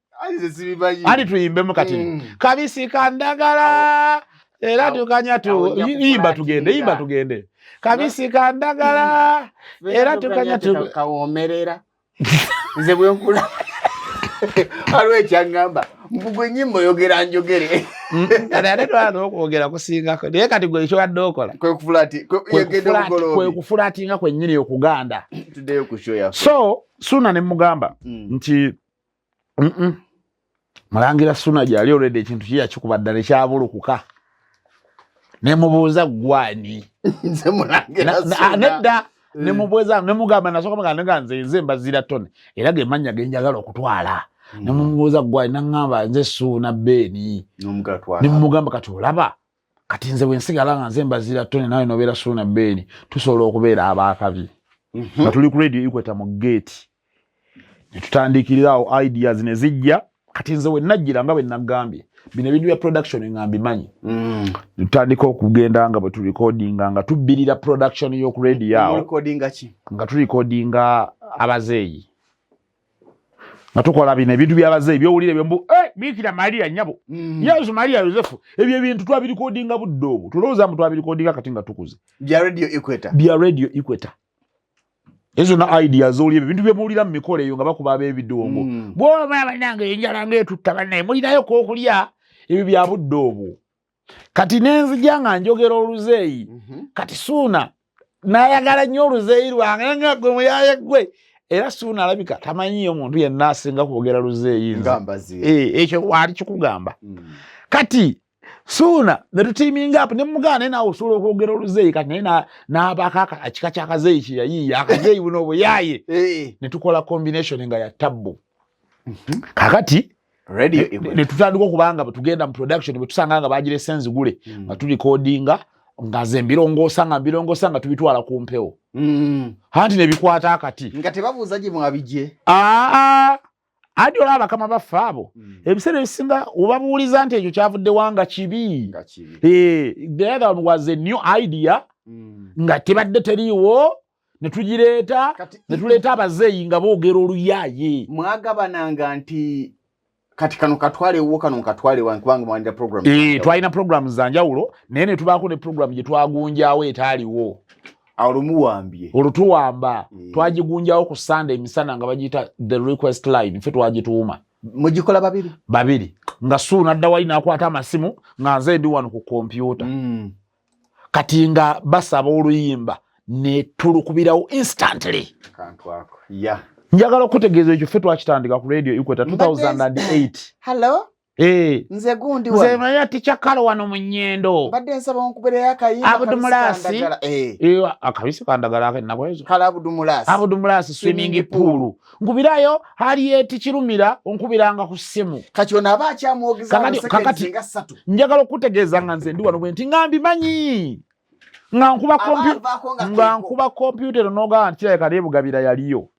Ali tuyimbemu kati kabisi kandagala era tukanya yimba tugende kabisi kandagala era tukanya kawomerera nze bwe nkula alwe kyangamba mbugwe nyimbo yogera njogere ate twala okwogera kusingako naye kati gwe ekyo wadde okola kwe kufulatinga kwennyini okuganda tuddeyo ku show yaffe so Suuna ne mugamba nti Mulangira Suuna gyali already ekintu kiya kikubadda ne kyabulukuka ne mubuuza gwani nze Mulangira Suuna nedda ne mubuuza ne mugamba nasooka muganga nze Mbaziira Tone era ge mannya genjagala okutwala ne mubuuza gwani nangamba nze Suuna Beni ne mugamba kati olaba kati nze wensigala nga nze Mbaziira Tone nawe nobeera Suuna Beni tusobola okubeera abaakabi nga tuli ku radio Equator mu gate ne tutandikirirawo ideas ne zijja kati nze we najjira nga bwe nagambye bino ebintu bya production nga mbimanyi tutandika okugenda nga bwe turecordinga nga tubbirira production y'oku radio yawo nga turecordinga abazeeyi nga tukola bino ebintu by'abazeeyi byowulire byombu biikira Maria Nyabo Yesu Maria Yosefu ebyo ebintu twabirecordinga budde obwo tulowooza mbu twabirecordinga kati nga tukuze bya radio Equator ezo na ideas oli ebintu byemulira mu mikolo eyo nga bakuba ab'ebidongo bwo banange enjala ng'etutta bannaye mulinayo k'okulya ebyo bya budde obwo kati nenzija nga njogera oluzeeyi kati Suuna n'ayagala nnyo oluzeeyi lwange nga gwe muyaye gwe era Suuna alabika tamanyiyo omuntu yenna asinga kwogera luzeeyi ekyo wali kikugamba kati Suuna ne tutiiminga apo ne mugaana nawe osobola okwogera oluzeeyi kati naye n'abaka ekika ky'akazeeyi kye yayiiya akazeeyi buno obuyaaye ne tukola combination nga ya tabbu kakati ne tutandika okubanga bwe tugenda mu production bwe tusanga nga bagirese enzigule nga tulikodinga nga ze mbirongoosa nga tubitwala ku mpewo anti ne bikwata akati nga tebabuuza gye mwabijje adi olaba bakama baffe abo ebiseera ebisinga obabuuliza nti ekyo kyavudde wanga kibi the other one was a new idea nga tebadde teriiwo ne tugireeta ne tuleeta abazeeyi nga boogera oluyaaye mwagabananga nti kati kano katwale wo kano katwale wange kubanga mwandira program twalina programs za njawulo naye ne tubaako ne program gye twagunjawo etaaliwo olumuwambye olutuwamba twagigunjawo ku Sunday emisana nga bagiyita the request line ffe twagituuma mugikola babiri nga Suuna adda wali n'akwata amasimu nga nze ndi wano ku kompyuta kati nga basaba oluyimba ne tulukubirawo instantly kantu ako njagala okutegeeza ekyo ffe twakitandika ku radio Equator 2008 hello nze gundi wa nze manya tichakalo wano mu Nnyendo badde nsaba onkubere akayimba Abudumulasi akabisi kandagala ake nakwezo kala Abudumulasi swimming pool nkubirayo hali eti kirumira onkubiranga ku ssimu kakyona abakyamwogeza kakati njagala okutegeeza nga nze ndi wano bwe nti ngambi manyi nga nkuba computer noga nti kiraye kali bugabira yaliyo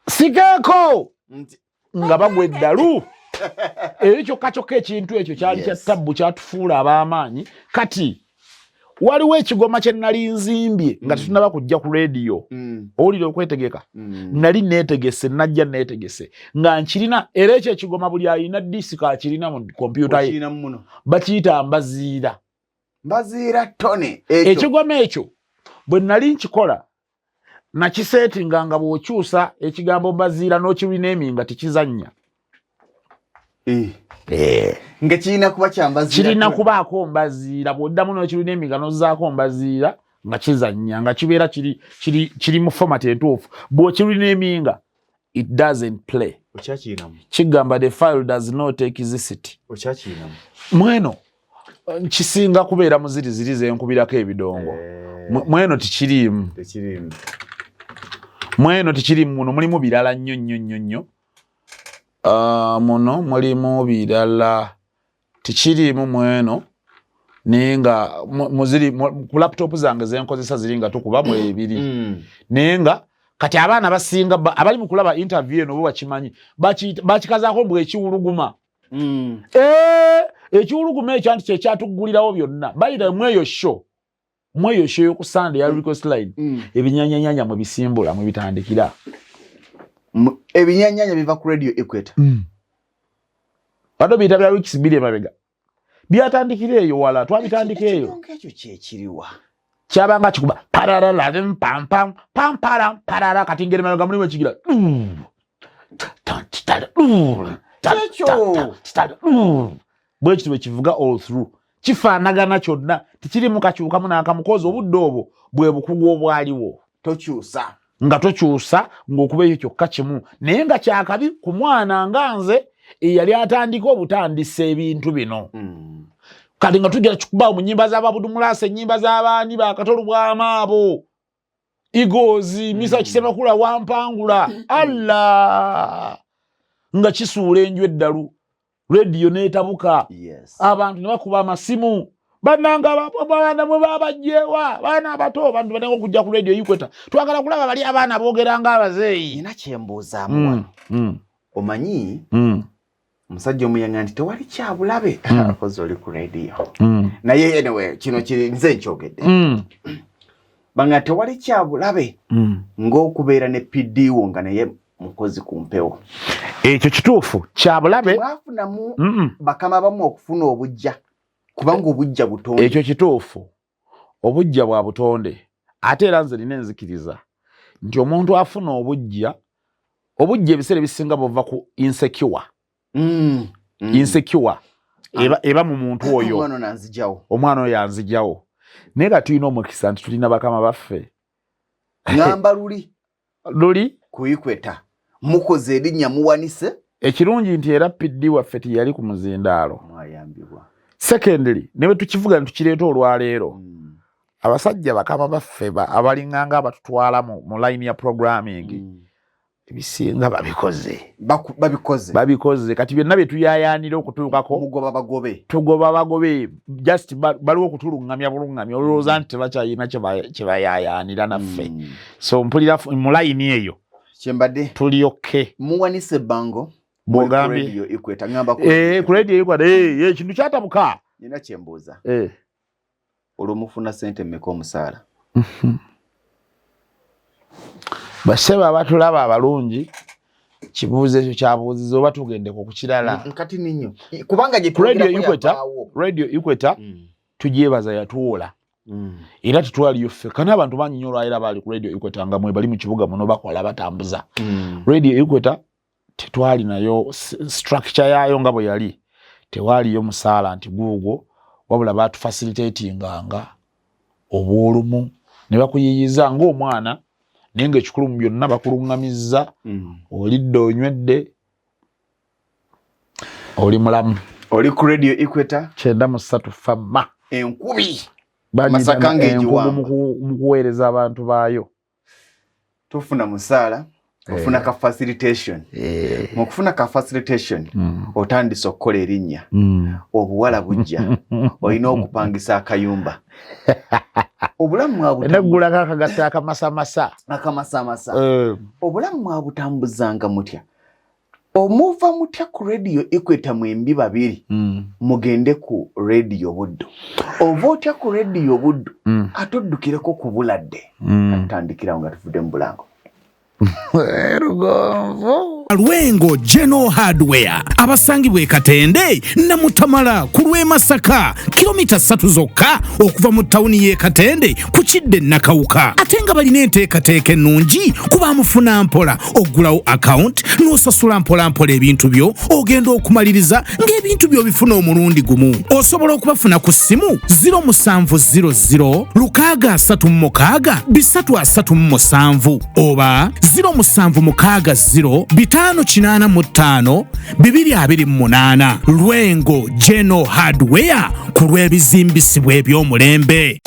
Sikeko nga bagwe eddalu ekyo kachoka ekintu ekyo kyali kya tabbu kyatufuula ab'amaanyi kati waliwo ekigoma kye nali nzimbye nga tetunaba kujja ku radio owulire okwetegeka nali neetegese najja neetegese nga nkirina era ekyo ekigoma buli alina disika akirina mu kompyuta ye bakiyita Mbaziira tone ekigoma ekyo bwe nali nkikola nakisetinga nga bw'okyusa ekigambo Mbaziira n'okirenaminga tikizannya nga kirina kuba kya Mbaziira kirina kubaako Mbaziira bw'oddamu n'okirenaminga n'ozzaako Mbaziira nga kizannya nga kibeera kiri mu format entuufu bw'okirenaminga it doesn't play kigamba the file does not exist mweno kisinga kubeera muziriziri zenkubirako ebidongo mweno tikiriimu mweno tikiriimu muno mulimu birala nnyo muno mulimu birala tikiriimu mweno naye nga muziri ku laptop zange zenkozesa ziri nga tukubamu ebiri naye nga kati abaana basinga abali mu kulaba interview eno bo bakimanyi bakikazaako mbwe ekiwuluguma ekiwuluguma ekyo anti kyekyatuggulirawo byonna bayita mweyo show yoku Sunday ya request line ebinyanyanya mwe bisimbula mwe bitandikira ebinyanyanya biva ku radio Equator bado biyita bya weeks bili emabega byatandikira eyo wala twabitandika eyo ekyo kyekiriwa kyabanga kikuba parara pam pam pam parara kati ngere mabega mulimu ekigira bwe kitwe kivuga all through kifaanagana kyonna tikirimu kakyukamu n'akamukozi obudde obwo bwe bukugu obwaliwo tokyusa ng'okuba ekyo kyokka kimu naye nga kyakabi ku mwana nga nze eyali atandika obutandisa ebintu bino kati nga tugera kikubaawo mu nnyimba z'Abudumulasi ennyimba z'abaani bakatolu bw'amaabo Igozi Misa Kisemakula Wampangula Allah nga kisuula enju eddalu radio neetabuka abantu ne bakuba amasimu bannanga abaana mwe babajjewa baana abato abantu banenga okujja ku radio Equator twagala kulaba bali abaana boogera nga abazeeyi nina kyembuzaamu omanyi omusajja omuyanga nti tewali kyabulabe akoze oli ku radio naye anyway kino nze nkyogedde banga tewali kyabulabe ng'okubeera ne PDO nga naye mukozi ku mpewo ekyo kituufu kyabulabe mwafunamu bakama bamu okufuna obujja kubanga obujja butonde ekyo kituufu obujja bwa butonde ate era nze nina enzikiriza nti omuntu afuna obujja ebiseera ebisinga bova ku insecure insecure eba mu muntu oyo omwana oyo yanzijawo naye nga tulina omukisa nti tulina bakama baffe ngamba luli kuyikweta mukoze erinnya muwanise ekirungi nti era PD waffe tiyali ku muzindaalo secondly newe tukivuga ntukireeta olwaleero abasajja bakama baffe abalinganga abatutwala mu line ya programming ebisinga babikoze kati byonna byetuyayaanira okutuukako tugoba bagobe just baliwo okutulungamya bulungamya olowooza nti tebakyayina kyebayayaanira naffe so mpulira mu line eyo kyembadde tulyoke muwanise bango bwogambye ku radio ekweta ekintu kyatabuka nina kyembuuza olwomufuna sente mmeka omusaala baseba abatulaba abalungi kibuuzo ekyo kyabuuziza oba tugendeko ku kirala kati ninyo kubanga radio ekweta tugyebaza yatuwola era tutwaliyo ffe kana abantu bangi nnyo olwaliro baali ku radio ekweta nga mwe bali mu kibuga muno bakola batambuza radio ekweta tetwali nayo structure yayo nga bwe yali tewaliyo musaala nti guugwo wabula batufacilitatinganga obwolumu ne bakuyiyiza ng'omwana naye ng'ekikulu mu byonna bakulungamizza olidde onywedde oli mulamu oli ku radio equator 93 fama enkubi masaka ng'egiwamba mu kuweereza abantu baayo tufuna musaala ofuna ka facilitation mu kufuna ka facilitation otandise okukola erinnya obuwala bujja olina okupangisa akayumba obulamu mwabutambula kakagatta akamasamasa obulamu mwabutambuzanga mutya omuva mutya ku radio equator mwembi babiri mugende ku radio buddu ova otya ku radio buddu atoddukireko ku buladde atandikirawo nga tuvudde mu bulango Lwengo General Hardware abasangibwa e Katende na Mutamala ku lw'e Masaka kilomita 3 zokka okuva mu tawuni y'e Katende ku kidde nakawuka ate nga balina enteekateeka ennungi kuba mufuna mpola oggulawo account n'osasula mpola ebintu byo ogenda okumaliriza ng'ebintu byo bifuna omulundi gumu osobola okubafuna ku ssimu 0700 636 oba 0760 585 228 Lwengo General Hardware ku lw'ebizimbisibwa eby'omulembe.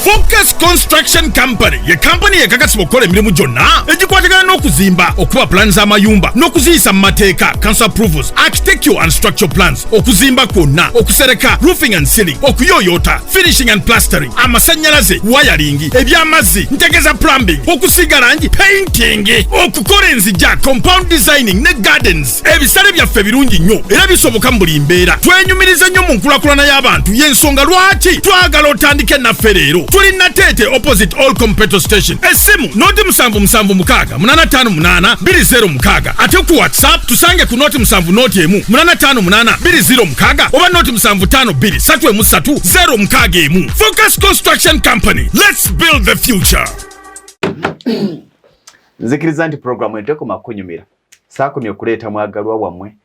Focus Construction Company ye company ekakasibwa okukola emirimu gyonna egikwatagana n'okuzimba okuba plans z'amayumba n'okuziyisa mu mateeka council approvals architectural and structural plans okuzimba kwonna okusereka roofing and ceiling okuyoyota finishing and plastering amasannyalaze wiring eby'amazzi ntegeza plumbing okusiga langi painting okukola enzija compound designing ne gardens ebisale byaffe birungi nnyo era bisoboka mu buli mbeera twenyumiriza nnyo mu nkulakulana y'abantu y'ensonga lwaki twagala otandike naffe leero tulina Tete opposite all petrol station esimu noti 776858206 ate ku WhatsApp tusange ku noti 7 noti emu 85820 oba noti 7523130 Focus Construction Company, let's build the future. Nzikiriza nti programu enteko makunyumira saakumye okuleeta mwagalwa wamwe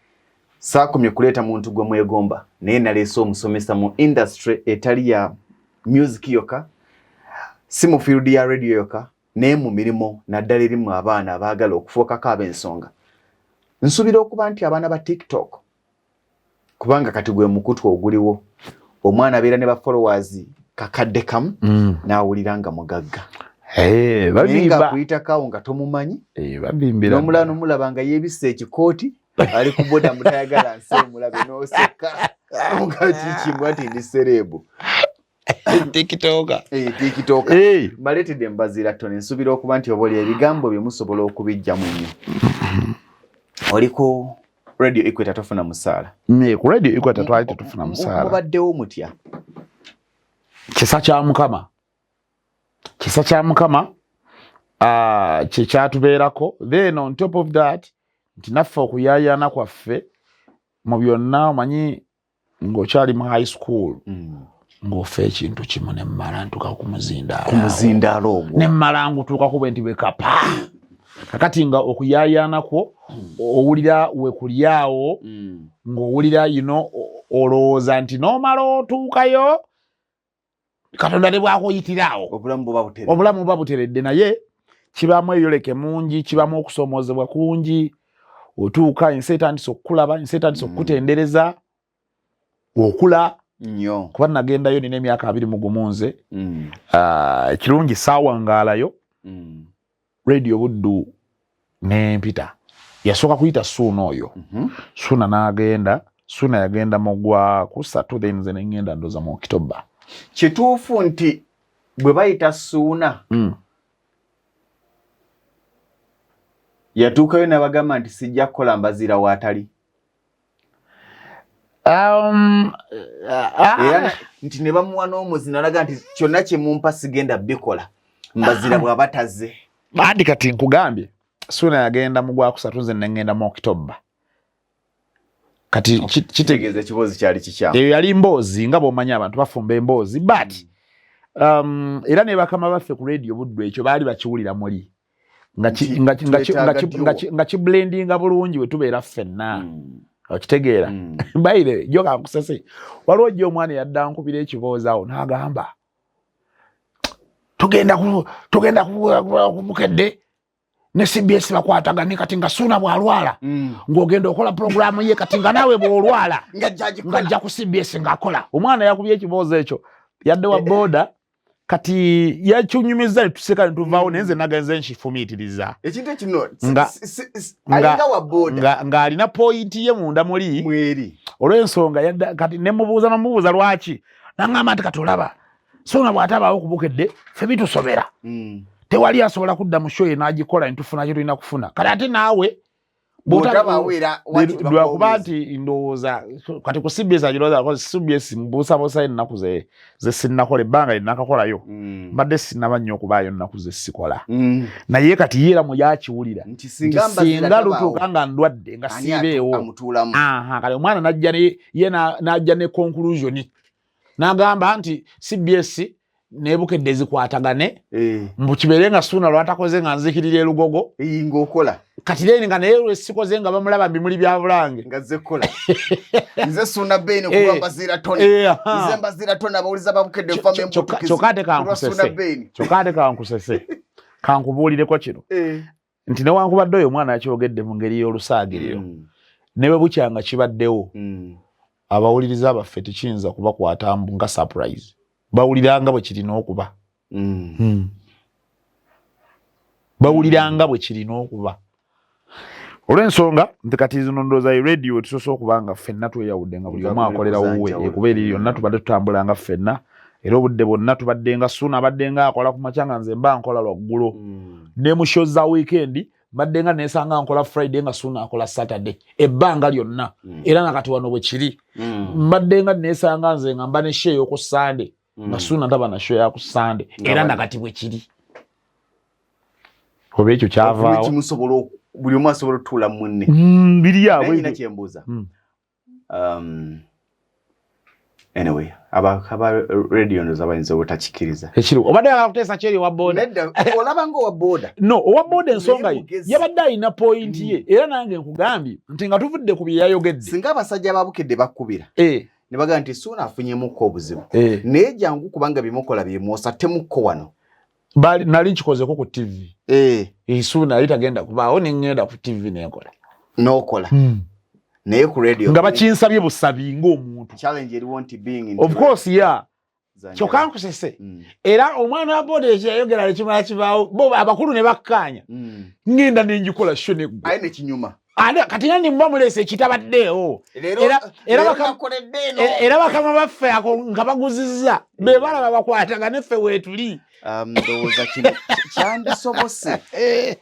saakumye kuleeta muntu gwe mwegomba naye naleese omusomesa mu industry etali ya music yoka si mu field ya radio yoka naye mu mirimo naddala erimu abaana abaagala okufuukako ab'ensonga nsuubira okuba nti abaana ba TikTok kubanga kati gwe mukutu oguliwo omwana abeera ne ba followers kakadde kamu n'awulira nga mugagga nga kuyitakawo nga tomumanyi n'omulala n'omulaba nga yeebisse ekikooti ali ku boda mutayagala nsi omulabe n'oseka nga kikimbwa nti ndi serebu TikToker. Mbaletedde Mbaziira Tony nsubira okuba nti oboli ebigambo bye musobola okubijja mu nnyo. Oli ku Radio Equator tofuna musaala. Ku Radio Equator twali tetufuna musaala. Mubaddewo mutya? Kisa kya Mukama kye kyatubeerako. Then on top of that nti naffe okuyaayana kwaffe mu byonna omanyi ng'okyali mu high school ng'ofa ekintu kimu ne mmala ntuuka ku muzindaalo ogwo ne mmala ngutuuka ku bwe nti bwekapa kakati nga okuyaayaanakwo owulira we kulyawo ng'owulira olowooza nti n'omala otuukayo Katonda ne bw'akuyitirawo obulamu buba buteredde naye kibaamu ebyoleke mungi kibaamu okusomoozebwa kungi otuuka ensi etandise okukulaba ensi etandise okukutendereza okula nnyo kuba nagendayo nina emyaka 21 nze ekirungi saawangaalayo radio Buddu n'empita yasooka kuyita Suuna oyo Suuna n'agenda Suuna yagenda mugwa ku 3 then nze ne ngenda ndoza mu October kituufu nti bwe bayita Suuna yatuukayo n'abagamba nti sijja kukola Mbaziira waatali era nti ne bamuwa n'omuzi n'alaga nti kyonna kye mumpa sigenda bikola Mbaziira bw'aba tazze bandi kati nkugambye Suuna yagenda mugwa ku 3 nze ne ngenda mu October kati kitegeeza ekibozi kyali kikyamu eyo yali mboozi nga bw'omanyi abantu bafumba emboozi but era ne bakama baffe ku radio Buddu ekyo baali bakiwulira muli nga kiblendinga bulungi bwe tubeera ffenna okitegeera bayire jo kankusese waliwo jjo omwana yadda nkubira ekiboozi awo n'agamba tugenda kubukedde ne CBS bakwatagane kati nga Suuna bw'alwala ng'ogenda okola programu ye kati nga naawe bw'olwala ng'ajja ku CBS ng'akola omwana yakubye ekiboozi ekyo yadde wa boda kati yakyunyumiza tuseka ntuvaawo nenze nagenze nkifumiitiriza ekintu kino nga alina pointi ye munda muli olw'ensonga yadda kati nemubuuza lwaki nangamba nti kati olaba Suuna bw'atabaawo kubukedde ffe bitusobera tewali asobola kudda mu show ye n'agikola ntufuna kye tulina kufuna kati ate naawe lwakuba nti ndowooza kati ku CBS agirowooza CBS mbuusabuusa ennaku ze sinnakola ebbanga linnakakolayo mbadde sinnaba nnyo okubaayo ennaku ze sikola naye kati yeera mu yakiwulira nti singa lutuuka nga ndwadde nga siibeewo kati omwana n'ajja ne conclusion n'agamba nti CBS nebukedde ezikwatagane mbukibeere nga Suuna lwatakoze nga nzikirira elugogo ng'okola kati leeni nga naye lwesikoze nga bamulaba bimuli bya bulange nga zekola nze Suuna bene kuba Mbaziira Tony nze Mbaziira Tony abawuliza babukedde nfamu embutukizi kyokate kankusese kankubuulireko kino nti newankubadde oyo omwana yakyogedde mu ngeri y'olusaagiriro ne bwe bukyanga kibaddewo abawuliriza abaffe tekiyinza kubakwata nga surprise bawuliranga bwe kirina okuba bawuliranga bwe kirina okuba olw'ensonga nti kati zino ndowooza radio tusoose okuba nga ffenna tweyawudde nga buli omu akolera wuwe kuba eri yonna tubadde tutambula nga ffenna era obudde bwonna tubadde nga Suuna abadde nga akola ku makya nga nze mba nkola lwaggulo ne mu show za weekend badde nga neesanga nkola Friday nga Suuna akola Saturday ebbanga lyonna era nakati wano bwe kiri mbadde nga neesanga nze nga mba ne show y'oku Sunday nga Suuna ndaba na show ya ku Sunday era nakati bwe kiri oba ekyo kyavaawo buli omu asobola otuula munne biri awo nina kyembuuza anyway aba radio ndoza bayinza obutakikiriza ekiro obadde akakuteesa kyeri owa boda olaba nga owa boda no owa boda ensonga ye yabadde alina pointi ye era nange nkugambye nti nga tuvudde ku bye yayogedde singa abasajja ababukedde bakkubira ne bagamba nti Suuna afunyemukko obuzibu naye jangu kubanga bimukola byemwosa temukko wano nali nkikozeko ku TV Suuna yali tagenda kubaawo nengenda ku TV nenkola n'okola naye ku radio nga bakinsabye busabi ng'omuntu challenge eriwo nti being of course kyokka nkusese era omwana wa boda ekiyayogera lekimala kibaawo bo abakulu ne bakkaanya ngenda nengikola sho neggwe aye nekinyuma kati nandi mba mulese ekitabaddeewo era bakama baffe ako nga baguzizza be balaba bakwatagane ffe weetuli ndowooza kino kyandisobose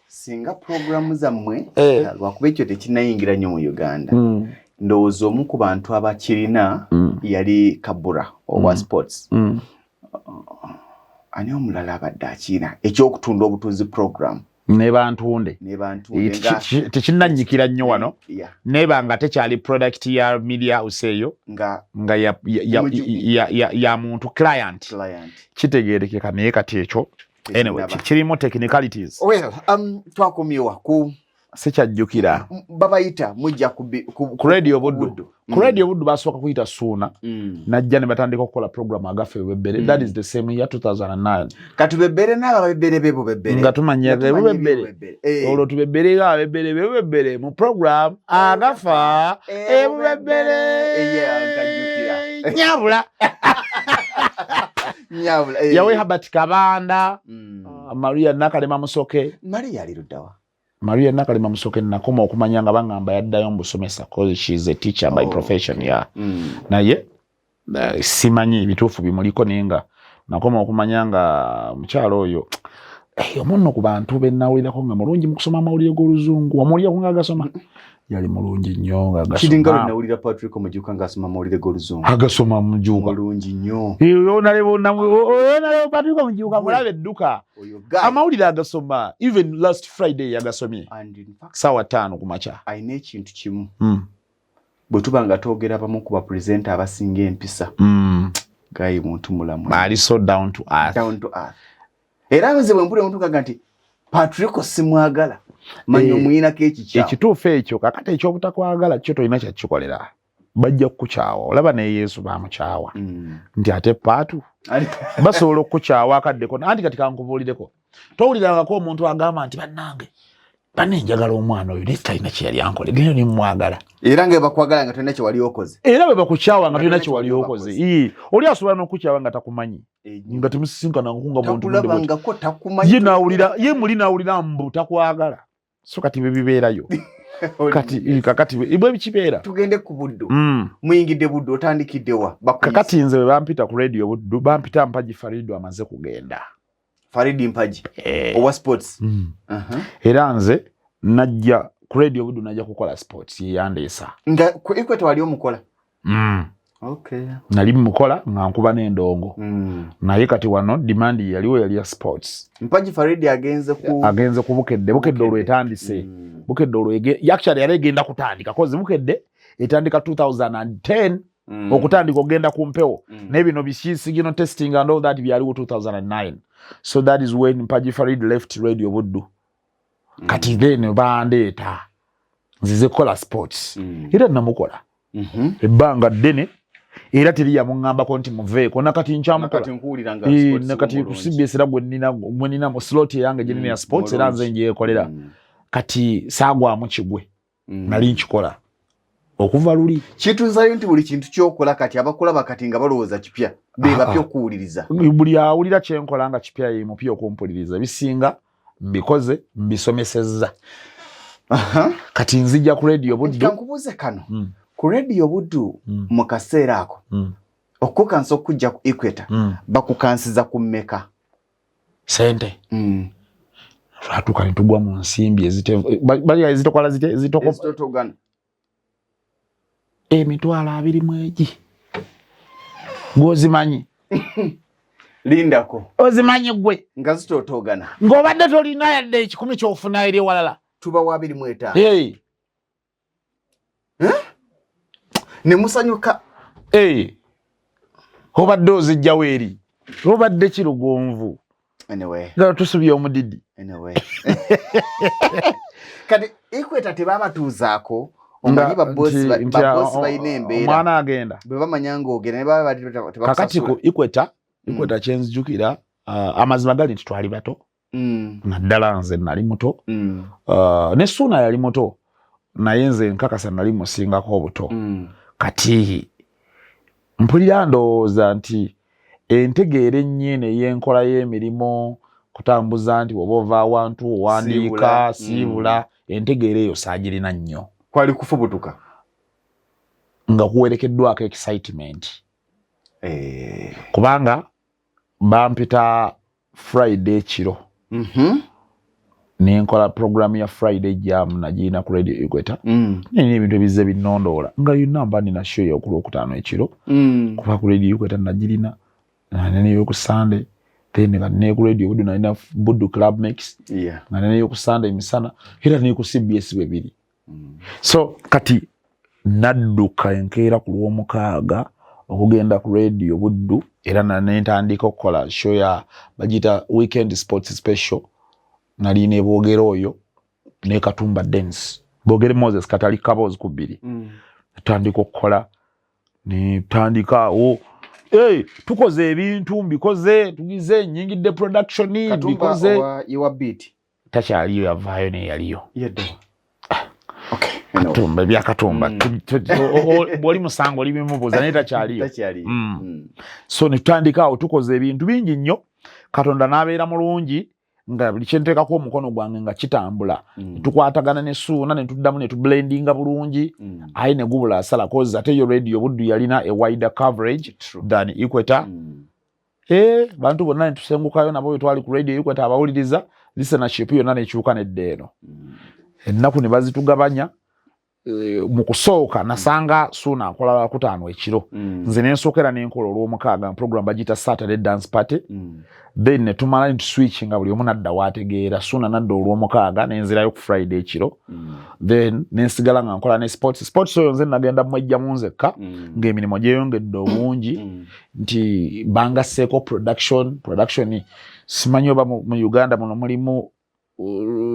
singa programu zammwe lwakuba ekyo tekinayingira nnyo mu Uganda ndowooza omu ku bantu abakirina yali Kabura owa sports ani omulala abadde akiina ekyokutunda obutunzi program neba ntunde tekinnanyikira nnyo wano neba nga tekyali product ya media house eyo nga ya muntu client kitegeerekeka naye kati ekyo anyway kirimu technicalities twakomyewa ku sikyajjukira babayita mujja ku radio buddu ku radio buddu basooka kuyita Suuna najja ne batandika okukola program agaffe webbere that is the same year 2009 katubebbere n'ababebbere bebo bebbere nga tumanya bebbere olwo tubebbere nga bebbere bebbere mu program agafa ebebbere nyabula yawe habati kabanda Maria nakalema musoke Maria alirudawa Maria nakalema musoke nakoma okumanya nga bangamba yaddayo mbusomesa cause she is a teacher by profession naye simanyi bituufu bimuliko ninga nakoma okumanya nga mukyalo oyo omunno ku bantu bennawulirako nga mulungi mu kusoma amawulire g'oluzungu wamulirako nga agasoma yali mulungi nnyo nga agasoma kiringa nawulira Patrick Omujuka nga asoma amawulire g'oluzungu agasoma Mujuka mulungi nnyo nalebo Patrick Omujuka mulabe edduka amawulire agasoma even last Friday yagasomye sawa 5 ku makya ayina ekintu kimu bwe tuba nga twogera abamu ku bapresenta abasinga empisa gayi muntu mulamu ali so down to earth era nze bwe mpulira omuntu kaga nti Patrick simwagala manyo mwina kekicha ekituufu ekyo kakati ekyobutakwagala kyo tolina kyakikolera bajja kukukyawa olaba ne Yesu bamukyawa nti ate paatu basobola okukukyawa akaddeko anti kati kankubuulireko towulirangako omuntu agamba nti bannange banenjagala omwana oyo naye talina kye yali ankole genda nimwagala era nga bakwagala nga tolina kye wali okoze era bwe bakukyawa nga tolina kye wali okoze oli asobola n'okukyawa nga takumanyi nga temusisinkana nga muntu ye nawulira ye muli nawulira mbu takwagala so kati bwe bibeerayo kakati bwe bikibeera tugende ku buddu muyingidde buddu otandikiddewa kakati nze bwe bampita ku radio buddu bampita Mpaji Faridu amaze kugenda Faridi Mpaji owa sports era nze najja ku radio buddu najja kukola sports yandeesa nga ku Equator wali omukola okay nali mukola nga nkuba n'endongo naye kati wano demand yaliwo yali ya sports Mpaji Faridi agenze ku bukedde olwo etandise bukedde olwo actually yali egenda kutandika kozi bukedde etandika 2010 okutandika ogenda ku mpewo n'ebino bisiginal testing and all that byaliwo 2009 so that is when Mpaji Faridi left radio buddu kati then bandeeta nzize kola sports era namukola ebbanga ddene era teri yamuŋŋambako nti muveeko nakati nkyamukola nakati ku CBS era gwe nina mu slot eyange gye nina ya sports era nze njeekolera kati saagwamu kigwe nali nkikola okuva luli kituuzayo nti buli kintu kyokola kati abakulaba kati nga balowooza kipya be bapya okuwuliriza buli awulira kyenkola nga kipya ye mupya okumpuliriza bisinga mbikoze mbisomesezza kati nzijja ku radio buddu kankubuuze kano ku radio buddu mu kaseera ako okukansa okujja ku Equator bakukansiza ku mmeka sente atuuka ne tugwa mu nsimbi ezitokogana emitwalo 20 gwozimanyi lindako ozimanyi gwe nga zitotogana ng'obadde tolina yadde 10 kyofuna eri ewalala tuba wa 25 ne musanyuka obadde ozijjawo eri obadde kirugonvu nga tusubye omudidi kati Equator tebabatuuzaako omanyi babbosi balina embeera omwana agenda bwe bamanya ng'ogenda ne baba kakati ku Equator kyenzijukira amazima gali nti twali bato naddala nze nali muto ne Suuna yali muto naye nze nkakasa nali musingako obuto kati mpulira ndowooza nti entegeera ennyini ey'enkola y'emirimu kutambuza nti oba ova awantu owandiika siibula entegeera eyo saagirina nnyo kwali kufubutuka nga kuwerekeddwako excitement kubanga bampita Friday kiro nenkola program ya Friday jam najina ku radio Equator nini ebintu ebizze binondoola nga yunamba nina show ya ku 5 ekiro kuba ku radio Equator najirina nene yo ku Sunday then nga ne ku radio buddu na buddu club mix nga ne ku Sunday misana era ne ku CBS bebiri so kati nadduka enkeera ku lw'omukaaga okugenda ku radio buddu era na ntandika okukola show ya bagita weekend sports special nali ne boogera oyo ne Katumba dance boogere Moses Katali Kabozi kubiri tandika okukola ne tandika tukoze ebintu mbikoze tugize nyingidde production bikoze your beat takyaliyo yavaayo ne yaliyo yeddo Katumba bya Katumba bwoli musango libimubuza ne takyaliyo so ne tutandika awo tukoze ebintu bingi nnyo Katonda n'abeera mulungi nga buli kyenteekako omukono gwange nga kitambula tukwatagana ne Suuna ne tuddamu ne tublendinga bulungi ayi ne gubula asala cause ate yo radio buddu yalina a wider coverage than Equator bantu bonna ne tusengukayo nabo twali ku radio Equator abawuliriza listenership yonna ne kyuka neddeeno ennaku ne bazitugabanya mu kusooka nasanga Suuna akola ku 5 ekiro nze ne nsookera n'enkola olw'omukaaga program bagita Saturday dance party then ne tumala into switch nga buli omu nadda waategeera Suuna nadda olw'omukaaga n'enzirayo ku Friday ekiro then nensigala nga nkola ne sports oyo nze nagenda mwejja mu nzekka ng'emirimu gyeyongedde obungi nti bangasseeko production simanyi oba mu Uganda muno mulimu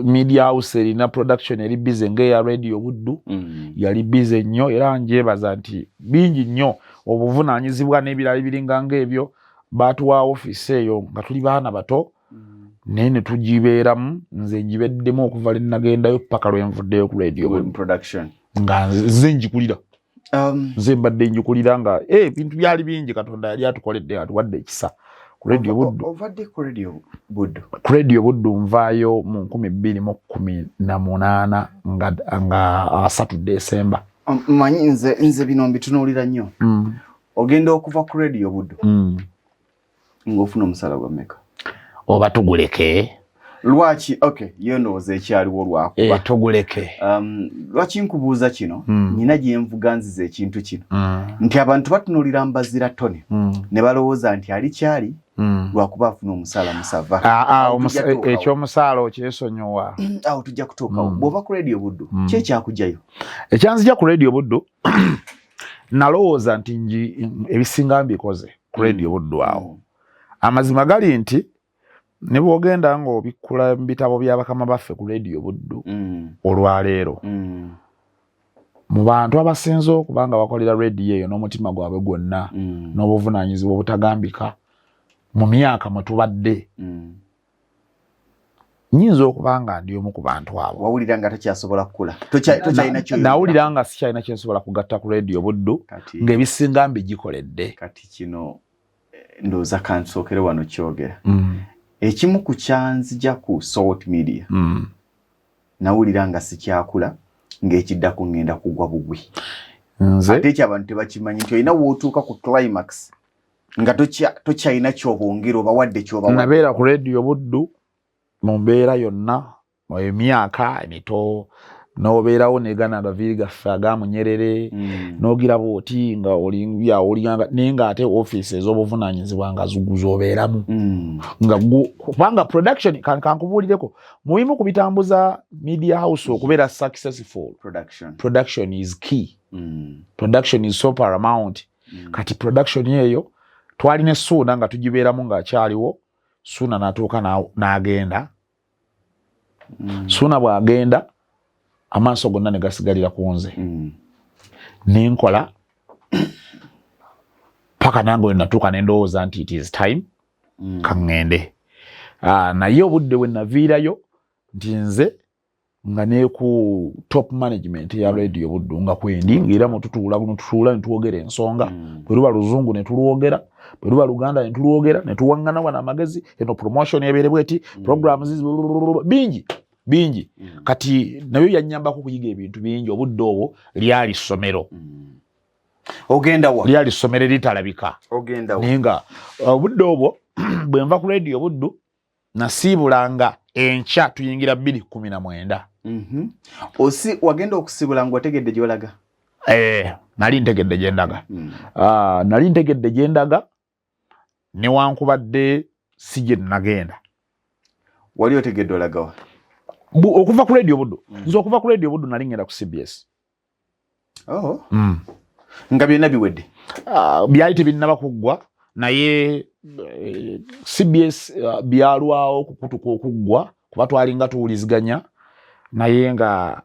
media house erina production eri busy ngeya radio buddu yali busy nnyo era njebaza nti bingi nnyo obuvunaanyizibwa n'ebirala biringa ng'ebyo batuwa office eyo nga tuli baana bato nene tujibeeramu nze njibeddemu okuva le nagendayo paka lwenvuddeyo ku radio production nga nze njikulira nze mbadde njikulira nga bintu byali bingi Katonda yali atukoledde atuwadde ekisa ku radio buddu ovadde ku radio buddu ku radio buddu nvaayo mu 2018 nga Saturday December manyi nze bino mbitunuulira nnyo ogenda okuva ku radio buddu ng'ofuna omusala gwa mmeka oba tuguleke lwaki yonooza ekyaliwo lwakuba tuguleke lwaki nkubuuza kino nina gye nvuga nziza ekintu kino nti abantu batunuulira Mbaziira Tony ne balowooza nti alikyali lwakuba afuna omusala musava ekyomusaala okyesonyiwa awo tujja kutuukawo bw'ova ku radio buddu ki ekyakugjayo ekyanzija ku radio buddu nalowooza nti ebisinga mbikoze ku radio buddu awo amazima gali nti ne bwogenda nga obikkula mu bitabo bya bakama baffe ku radio buddu olwaleero mu bantu abasinze okuba nga bakolera radio eyo n'omutima gwabwe gwonna n'obuvunaanyizibwa obutagambika mu myaka mwe tubadde nyinza okuba nga ndi omu ku bantu abo wawulira nga takyasobola kukula tokyalina kyo nawulira nga sikyalina kyensobola kugatta ku radio buddu ng'ebisinga mbigikoledde kati kino ndowooza kansookere wano kyogera ekimu ku kyanzija ku salt media nawulira nga sikyakula ng'ekiddako ngenda kugwa bugwi ate ekyo abantu tebakimanyi nti olina wootuuka ku climax nga tokyalina kyobongera oba wadde kyoba nabeera ku radio buddu mu mbeera yonna emyaka emito n'obeerawo negana agaviiri gaffe agamunyerere n'ogira bwoti nga olinganga naye ng'ate office ez'obuvunaanyizibwa nga z'obeeramu nga kubanga production kankubuulireko mubimu ku bitambuza media house okubeera successful production is key production is so paramount kati production eyo twali ne Suuna nga tugibeeramu ng'akyaliwo Suuna n'atuuka n'agenda Suuna bw'agenda amaaso gonna ne gasigalira ku nze nenkola paka nange natuuka ne ndowooza nti it is time kaŋŋende naye obudde bwe naviirayo nti nze nga ne ku top management ya radio buddu nga kwendi ng'era mututuula ne tuwogera ensonga bwe luba luzungu ne tulwogera bwe luba luganda ne tulwogera ne tuwaŋŋana wana amagezi eno promotion ebeere bweti programs bingi kati nabyo yannyambako okuyiga ebintu bingi obudde obwo lyali ssomero lyali ssomero eritalabika naye nga obudde obwo bwe nva ku radio buddu nasiibulanga enkya tuyingira 2019 wagenda okusibula ng'otegedde gy'olaga nali ntegedde gye ndaga newankubadde sije nagenda. Wali otegedde olagawa? Okuva ku radio Buddu. Nzo okuva ku radio Buddu nali ngenda ku CBS. Oh. Nga byonna biwedde. Byali tebinnaba kuggwa naye CBS byalwawo kukutuka okuggwa kuba twalinga tuwuliziganya naye nga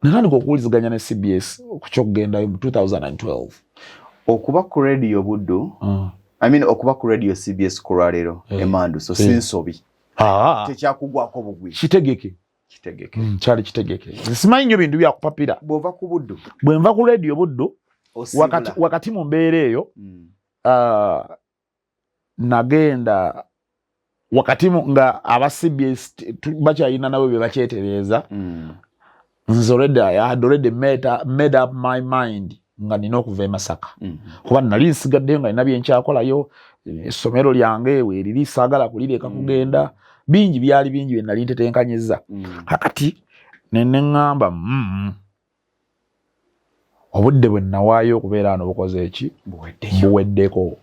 natandika okuwuliziganya ne CBS okukyokugenda mu 2012. Okuba ku radio Buddu, I mean okuba ku radio CBS ku lwaleero emandu so sinsobi. Tekyakugwako bugwi. Kitegeke. Kyali kitegeke. Simanyi nnyo bintu bya kupapira. Bw'ova ku Buddu. Bwe nva ku radio Buddu wakati mu mbeera eyo nagenda wakati nga aba CBS bakyayina nabo bye bakyetereeza. Nze I had already made up my mind nga nina okuva e Masaka. Kuba nali nsigaddeyo nga nina bye nkyakolayo, essomero lyange weeriri saagala kulireka kugenda. Bingi byali bingi bye nali ntetenkanyizza. Kakati ne ngamba obudde bwe nawaayo okubeera wano bukoze eki? Buweddeko.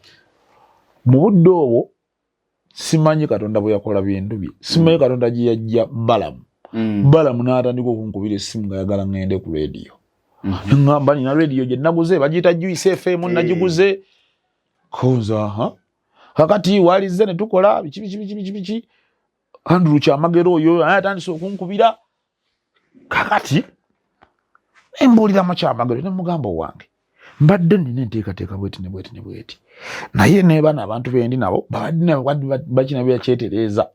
Mu budde obwo simanyi Katonda bwe yakola bintu bye. Simanyi Katonda gye yajja Balamu. Balamu n'atandika okunkubira essimu nga yagala ngende ku radio. Ngamba nina radio gye naguze bagiyita Juice FM nagiguze. Koza kakati walize ne tukola biki Andrew Kyamagero oyo atandise okunkubira. Kakati embulira mu Kyamagero ne mugambo wange mbadde nina enteekateeka bweti ne bweti naye ne bana abantu bendi nabo bakina byakyetereeza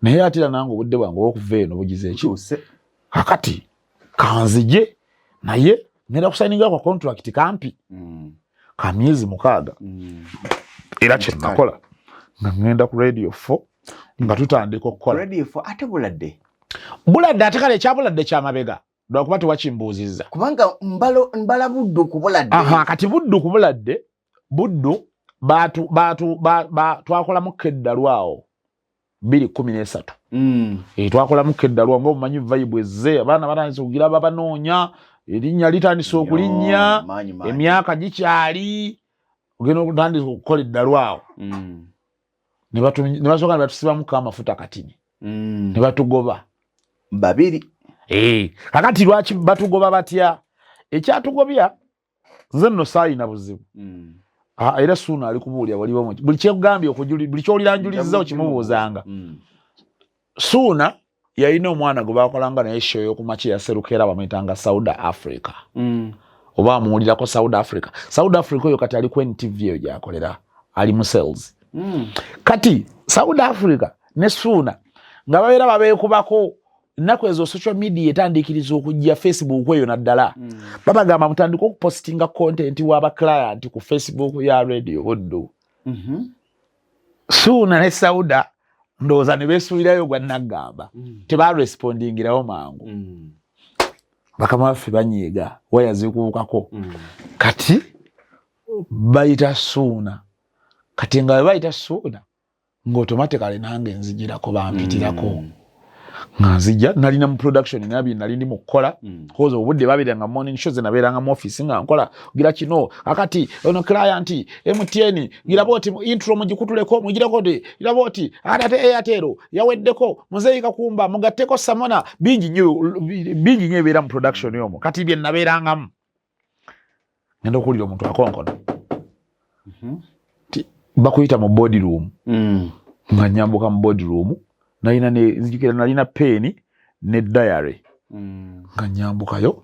naye atira nange obudde bwange okuva eno bugize ekyuse. Kakati kanzije naye ngenda kusayininga kwa contract kampi ka myezi 6 era kye nakola nga ngenda ku radio 4 nga tutandika okukola radio 4 ate buladde ate kale ekyabuladde kyamabega lwakuba tewakimbuuzizza kubanga mbala Buddu ku buladde. Kati Buddu ku buladde Buddu twakolamu keddalwawo 2013. Twakolamu keddalwawo ng'omumanyi vibe ezze abaana batandise okugira babanoonya erinnya litandise okulinnya emyaka gikyali ogenda okutandisa okukola eddalwawo ne basooka ne batusibamu amafuta katini ne batugoba babiri. Kakati lwaki batugoba batya? Ekyatugobya nze nno saayina buzibu. Era Suuna ali kubuulya waliwo buli kyegambye buli kyoliranjulizza okimubuuzanga. Suuna yalina omwana gwe bakolanga naye show y'okumakya yaserukera bamuyitanga South Africa. Oba amuwulirako South Africa. South Africa oyo kati ali ku NTV eyo gyakolera ali mu sales. Kati South Africa ne Suuna nga babeera babeekubako ennaku ezo social media etandikiriza okujja Facebook eyo naddala. Babagamba mutandika okupostinga content w'aba client ku Facebook ya radio Buddu. Suuna ne Sauda ndowooza ne beesuulirayo gwa naggamba tebarespondingirawo mangu. Bakama baffe banyiiga waya zikuukako. Kati bayita Suuna. Kati nga bayita Suuna ng'automatically nange nzijirako bampitirako. Nzija nalina mu production nabi nalindi mu kola kozo obudde babiranga morning shows naberanga mu office nga nkola gira kino akati ono client MTN gira boti intro mugikutuleko mugira kode gira boti atate Airtel yaweddeko muzeyi kakumba mugatteko samona bingi nyo bera mu production yomo kati bye naberanga mu ngendo kulira omuntu akonkono bakuyita mu body room nga nyambuka mu body room nalina peni ne diary nga nyambukayo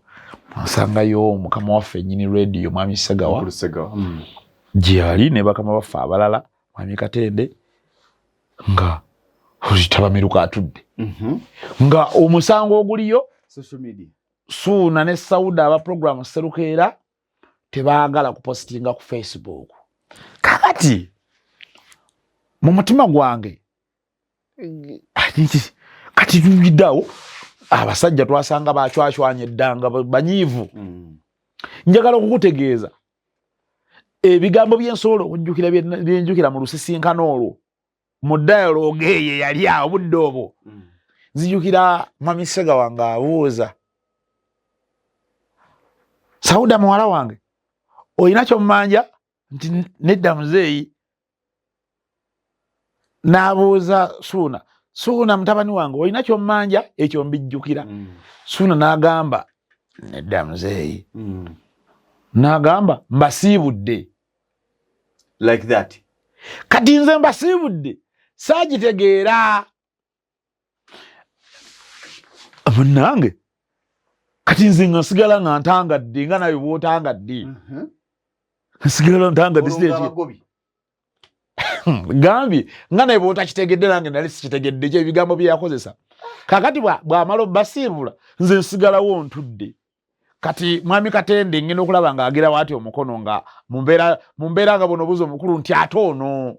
nsangayo mukama waffe nyini radio mwami Segawa gyali ne bakama baffe abalala mwami Katende nga olitaba atudde nga omusango oguliyo social media Suuna ne Sauda aba program serukeera tebaagala kupostinga ku Facebook. Kakati mu mutima gwange kati tubidawo abasajja twasanga bachwachwanye eddanga banyivu. Njagala okukutegeeza ebigambo by'ensolo okujjukira byenjukira mu lusisinkano olwo mu dialogue eyo yali awo budde obwo nzijukira mwami Segawa nga abuuza Sauda muwala wange oyina ky'ommanja nti nedda muzeeyi N'abuuza Suuna mutabani wange olina kyommanja ekyo mbijjukira. Suuna n'agamba nedda muzeeyi. N'agamba mbasiibudde. Like that. Kati nze mbasiibudde saagitegeera. Munnange kati nze nga nsigala nga ntangadde nga nawe bw'otangadde. Nsigala ntangadde gambye nga naye bw'otakitegedde nange nali sikitegedde ekyo ebigambo bye yakozesa. Kakati bw'amala obbasiibula nze nsigalawo ntudde. Kati mwami Katende ngenda okulaba ng'agira waati omukono nga mu mbeera nga bonobuuza omukulu nti ate ono.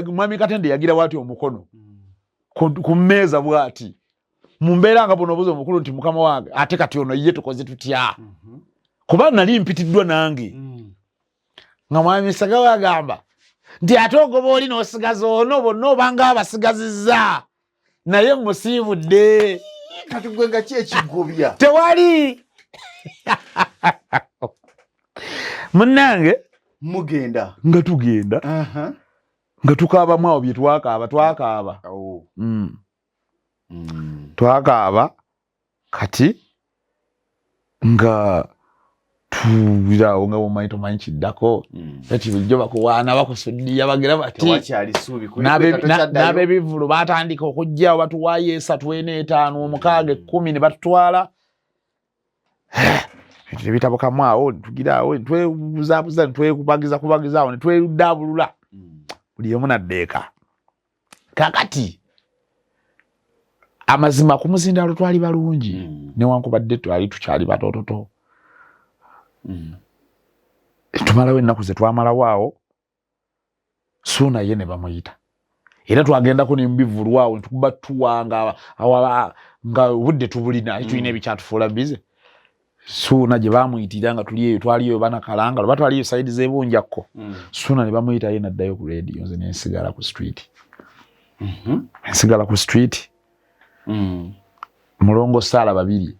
Mwami Katende yagira waati omukono ku mmeeza bw'ati. Mu mbeera nga bonobuuza omukulu nti mukama wange ate kati ono ye tukoze tutya. Kuba nali mpitiddwa nange. Nga mwami Sagawa agamba nti ate ogoba oli n'osigaza ono bonna obanga abasigazizza naye musiibudde. Kati gwe nga ki ekigobya? Tewali. Munnange mugenda nga tugenda nga tukaabamu awo bye twakaaba. Twakaaba kati nga tuwirawo nga bomanyi tomanyi kiddako kati bulijjo bakuwaana bakusuddiya bagira bati n'ab'ebivulu baatandika okujjawo batuwaayo 3, 4, 5, 6, 10 ne batutwala nebitabukamu awo netugiraawo netwebuzaabuza netwekubagiza ne tweddaabulula buli omu naddeeka. Kakati amazima ku muzindaalo twali balungi newankubadde twali tukyali batoototo. Tumalawo ennaku ze twamalawo awo Suuna ye ne bamuyita. Era twagendako ne mbivulu awo netukuba tuwanga nga budde tubulina tulina ebikyatufuula bize. Suuna gye bamuyitira nga tuli eyo twaliyo banakalanga oba twaliyo sayidi z'ebunjakko. Suuna ne bamuyita ye naddayo ku leediyo nze ne nsigala ku street. Nsigala ku street. Mulongo Saala 2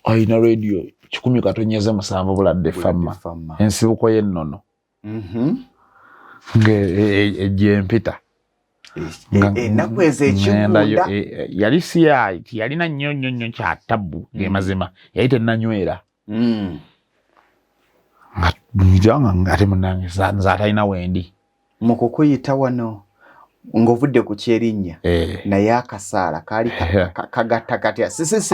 ayina leediyo 10-7 buladde famma ensibuko y'ennono ng'egyempita ennaku ezo ekigunda yali siyayi tiyalina nnyo kyatabbu ng'emazima yali tennanywera ate munnange nze atalina wendi mu kukuyita wano ng'ovudde ku kyerinnya naye akasaala kaali kagatta katya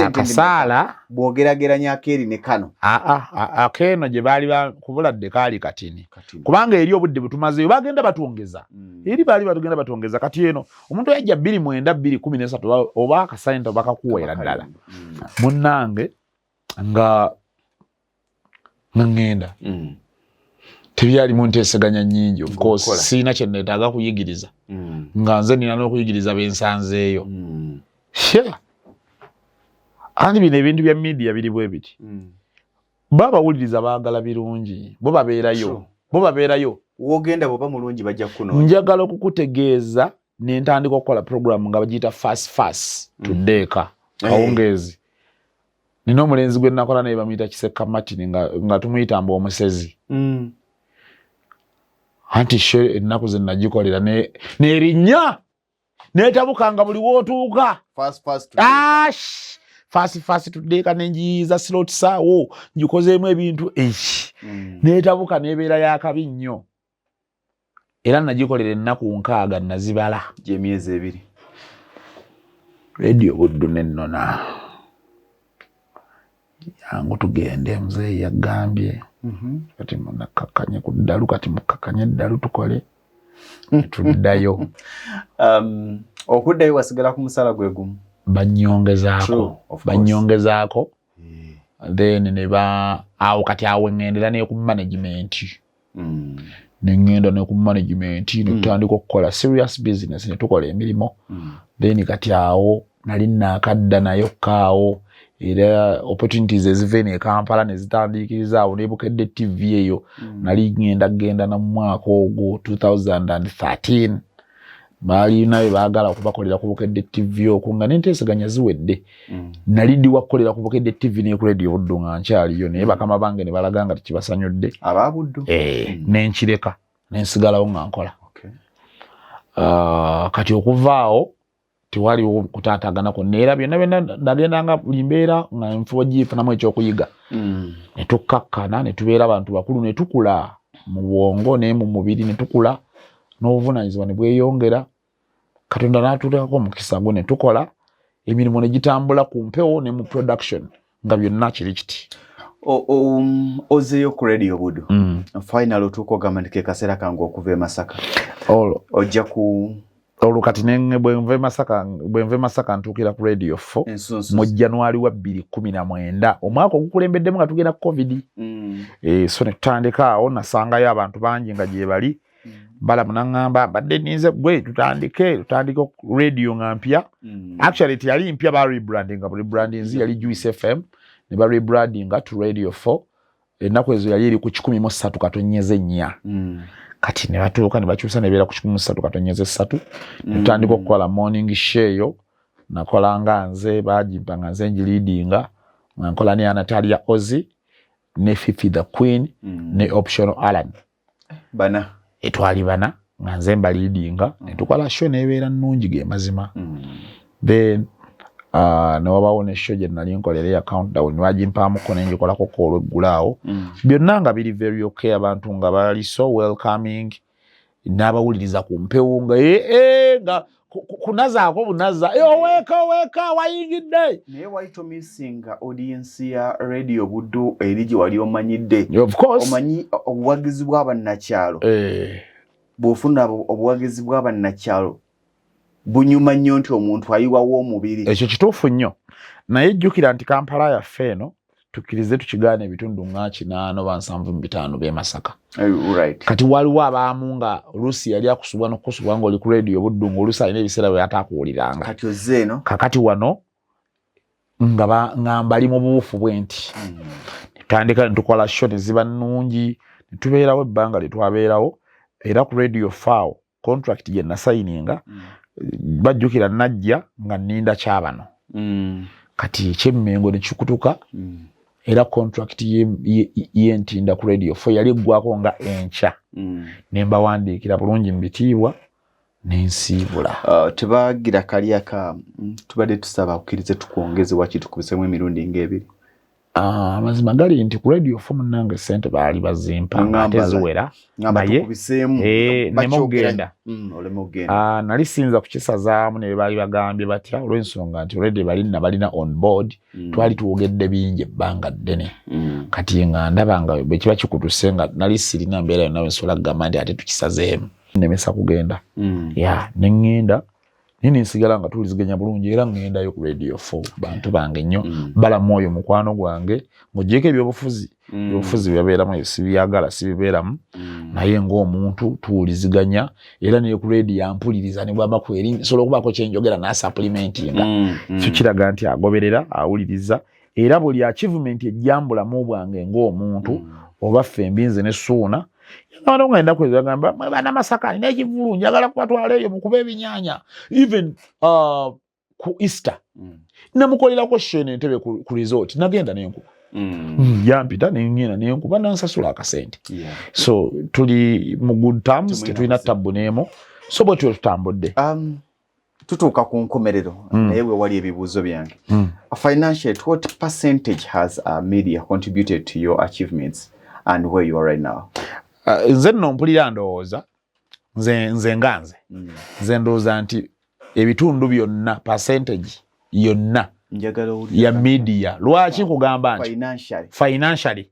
akasaala bw'ogerageranya akeeri ne kano akeeno gye baali kubuladde kaali katini kubanga eri obudde butumazeyo bagenda batwongeza eri baali batugenda batwongeza kati eno omuntu yajja 29-2013 oba akasente bakakuweera ddala munnange nga ngenda tebyalimu nteeseganya nnyingi of course siina kye neetaaga kuyigiriza nga nze nina n'okuyigiriza bensanzeeyo andi bino ebintu bya media biri bwe biti babawuliriza baagala birungi bo babeerayo wogenda bwoba mulungi bajja kuno njagala okukutegeeza nentandika okukola program nga bagiyita fast tuddeeka kawungeezi nina omulenzi gwe nakola naye bamuyita Kiseka Martin nga tumuyita mbu omusezi anti she ennaku ze nagikolera n'erinnya neetabukanga buli wootuuka fast tuddeeka nenjiyiza slots awo njikozeemu ebintu neetabuka neebeera yakabi nnyo era nagikolera ennaku 6 nazibala gy'emyezi 2 radio Buddu nennona yangu tugende muzeeyi yagambye kati munakakanye ku ddalu kati mukakanye eddalu tukole tuddayo okuddayo wasigala ku musala gwe gumu banyongezaako then neba awo kati awo ngendera ne ku management nengenda ne ku management netutandika okukola serious business ne tukola emirimu then kati awo nali nakadda nayo kaawo era opportunities ezive ne Kampala ne zitandikiriza awo ne Bukedde TV eyo nali genda na mwaka ogwo 2013 baali naye baagala okubakolera ku Bukedde TV okwo nga nenteeseganya ziwedde nali ndi wakolera ku Bukedde TV ne ku radio Buddu nga nkyaliyo naye bakama bange ne balaga nga tekibasanyudde aba Buddu nenkireka nensigalawo nga nkola kati okuvaawo tewaliwo kutaataganako neera byonna nagendanga buli mbeera nga nfuba gifunamu ekyokuyiga ne tukkakkana ne tubeera abantu bakulu ne tukula mu bwongo ne mu mubiri ne tukula n'obuvunaanyizibwa ne bweyongera Katonda n'atuteekako omukisa gwo ne tukola emirimu ne gitambula ku mpewo ne mu production nga byonna kiri kiti ozeeyo ku radio Buddu final otuuka ogamba nti ke kaseera kange okuva e Masaka ojja ku olukati nenge bwenve Masaka ntuukira ku radio 4 mu January wa 2019 omwaka ogukulembeddemu nga tugenda covid so ne tutandika awo nasangayo abantu bangi nga gye bali bala munangamba badde ninze gwe tutandike radio nga mpya actually tiyali mpya ba rebranding nga rebranding yali Juice FM ne ba rebranding to radio 4 ennaku ezo yali eri ku 13 katonyeze 4 kati ne batuuka ne bakyusa ne beera ku 13 katonyeze 3 tutandika okukola morning show nakola nga nze bagimpa nga nze leadinga nkola ne Natalia Ozi ne Fifi the Queen ne Optional Alan bana etwali bana nga nze leadinga ne tukola show nebeera nnungi ge mazima then ne wabaawo ne show gye nali nkolera ya countdown wagimpaamuko ne ngikolako olweggulaawo byonna nga biri very okay abantu nga bali so welcoming n'abawuliriza ku mpewo nga nga kunazaako bunaza weka wayingidde naye waito missing audience ya radio Buddu eri gye wali omanyidde of course omanyi obuwagizi bw'abannakyalo bw'ofuna obuwagizi bw'abannakyalo bunyuma nnyo nti omuntu ayiwawo omubiri ekyo kituufu nnyo naye jjukira nti Kampala yaffe eno tukkirize tukigaana ebitundu 875 b'e Masaka right. Kati waliwo abaamu nga oluusi yali akusubwa n'okusubwa ng'oli ku radio Buddu ng'oluusi alina ebiseera bwe yataakuwuliranga kati ozze eno kakati wano nga mbali mu buufu bwe nti tutandika ne tukola show ne ziba nnungi ne tubeerawo ebbanga lye twabeerawo era ku radio faawo contract gye nasayininga bajjukira najja nga nninda kyabano kati ekyemmengo ne kikutuka era contract yentinda ku radio fo yali eggwako nga enkya ne mbawandiikira bulungi mu bitiibwa n'ensiibula tebagira kalyaka tubadde tusaba akkirize tukwongeze waki tukubisemu emirundi ng'ebiri amazima gali nti ku radio fo munnange ssente baali bazimpa ate ziwera naye nemugenda nali sinza kukisazaamu ne baali bagambye batya olw'ensonga nti olwedde balina on board twali tuwogedde bingi ebbanga ddene kati nga ndaba nga bwe kiba kikutuse nga nali sirina mbeera yonna wensobola kugamba nti ate tukisazeemu nemesa kugenda neŋŋenda nini nsigala nga tuliziganya bulungi era ngendayo ku radio 4 bantu bange nnyo bala mwoyo mukwano gwange ng'ogyeko ebyobufuzi byabeeramu sibyagala sibibeeramu naye ng'omuntu tuwuliziganya era naye ku radio yampuliriza ne bwamba kweri sobola okubaako kyenjogera n'asapulimentinga kyo kiraga nti agoberera awuliriza era buli achievement ejjambulamu bwange ng'omuntu oba ffe embinze ne Suuna Nano ngenda kweza gamba bana Masaka nina ekivulu njagala kubatwala eyo mukuba ebinyanya even ku Easter namukolera ko shene ntebe ku resort nagenda nenku yampita nengina nenku bana nsasula akasente so tuli mu good terms tetulina tabbu nemo so bwe tutambudde tutuuka ku nkomerero naye bwe wali ebibuuzo byange financially what percentage has media contributed to your achievements and where you are right now? Nze nno mpulira ndowooza nze nganze nze ndowooza nti ebitundu byonna percentage yonna ya media lwaki nkugamba nti financially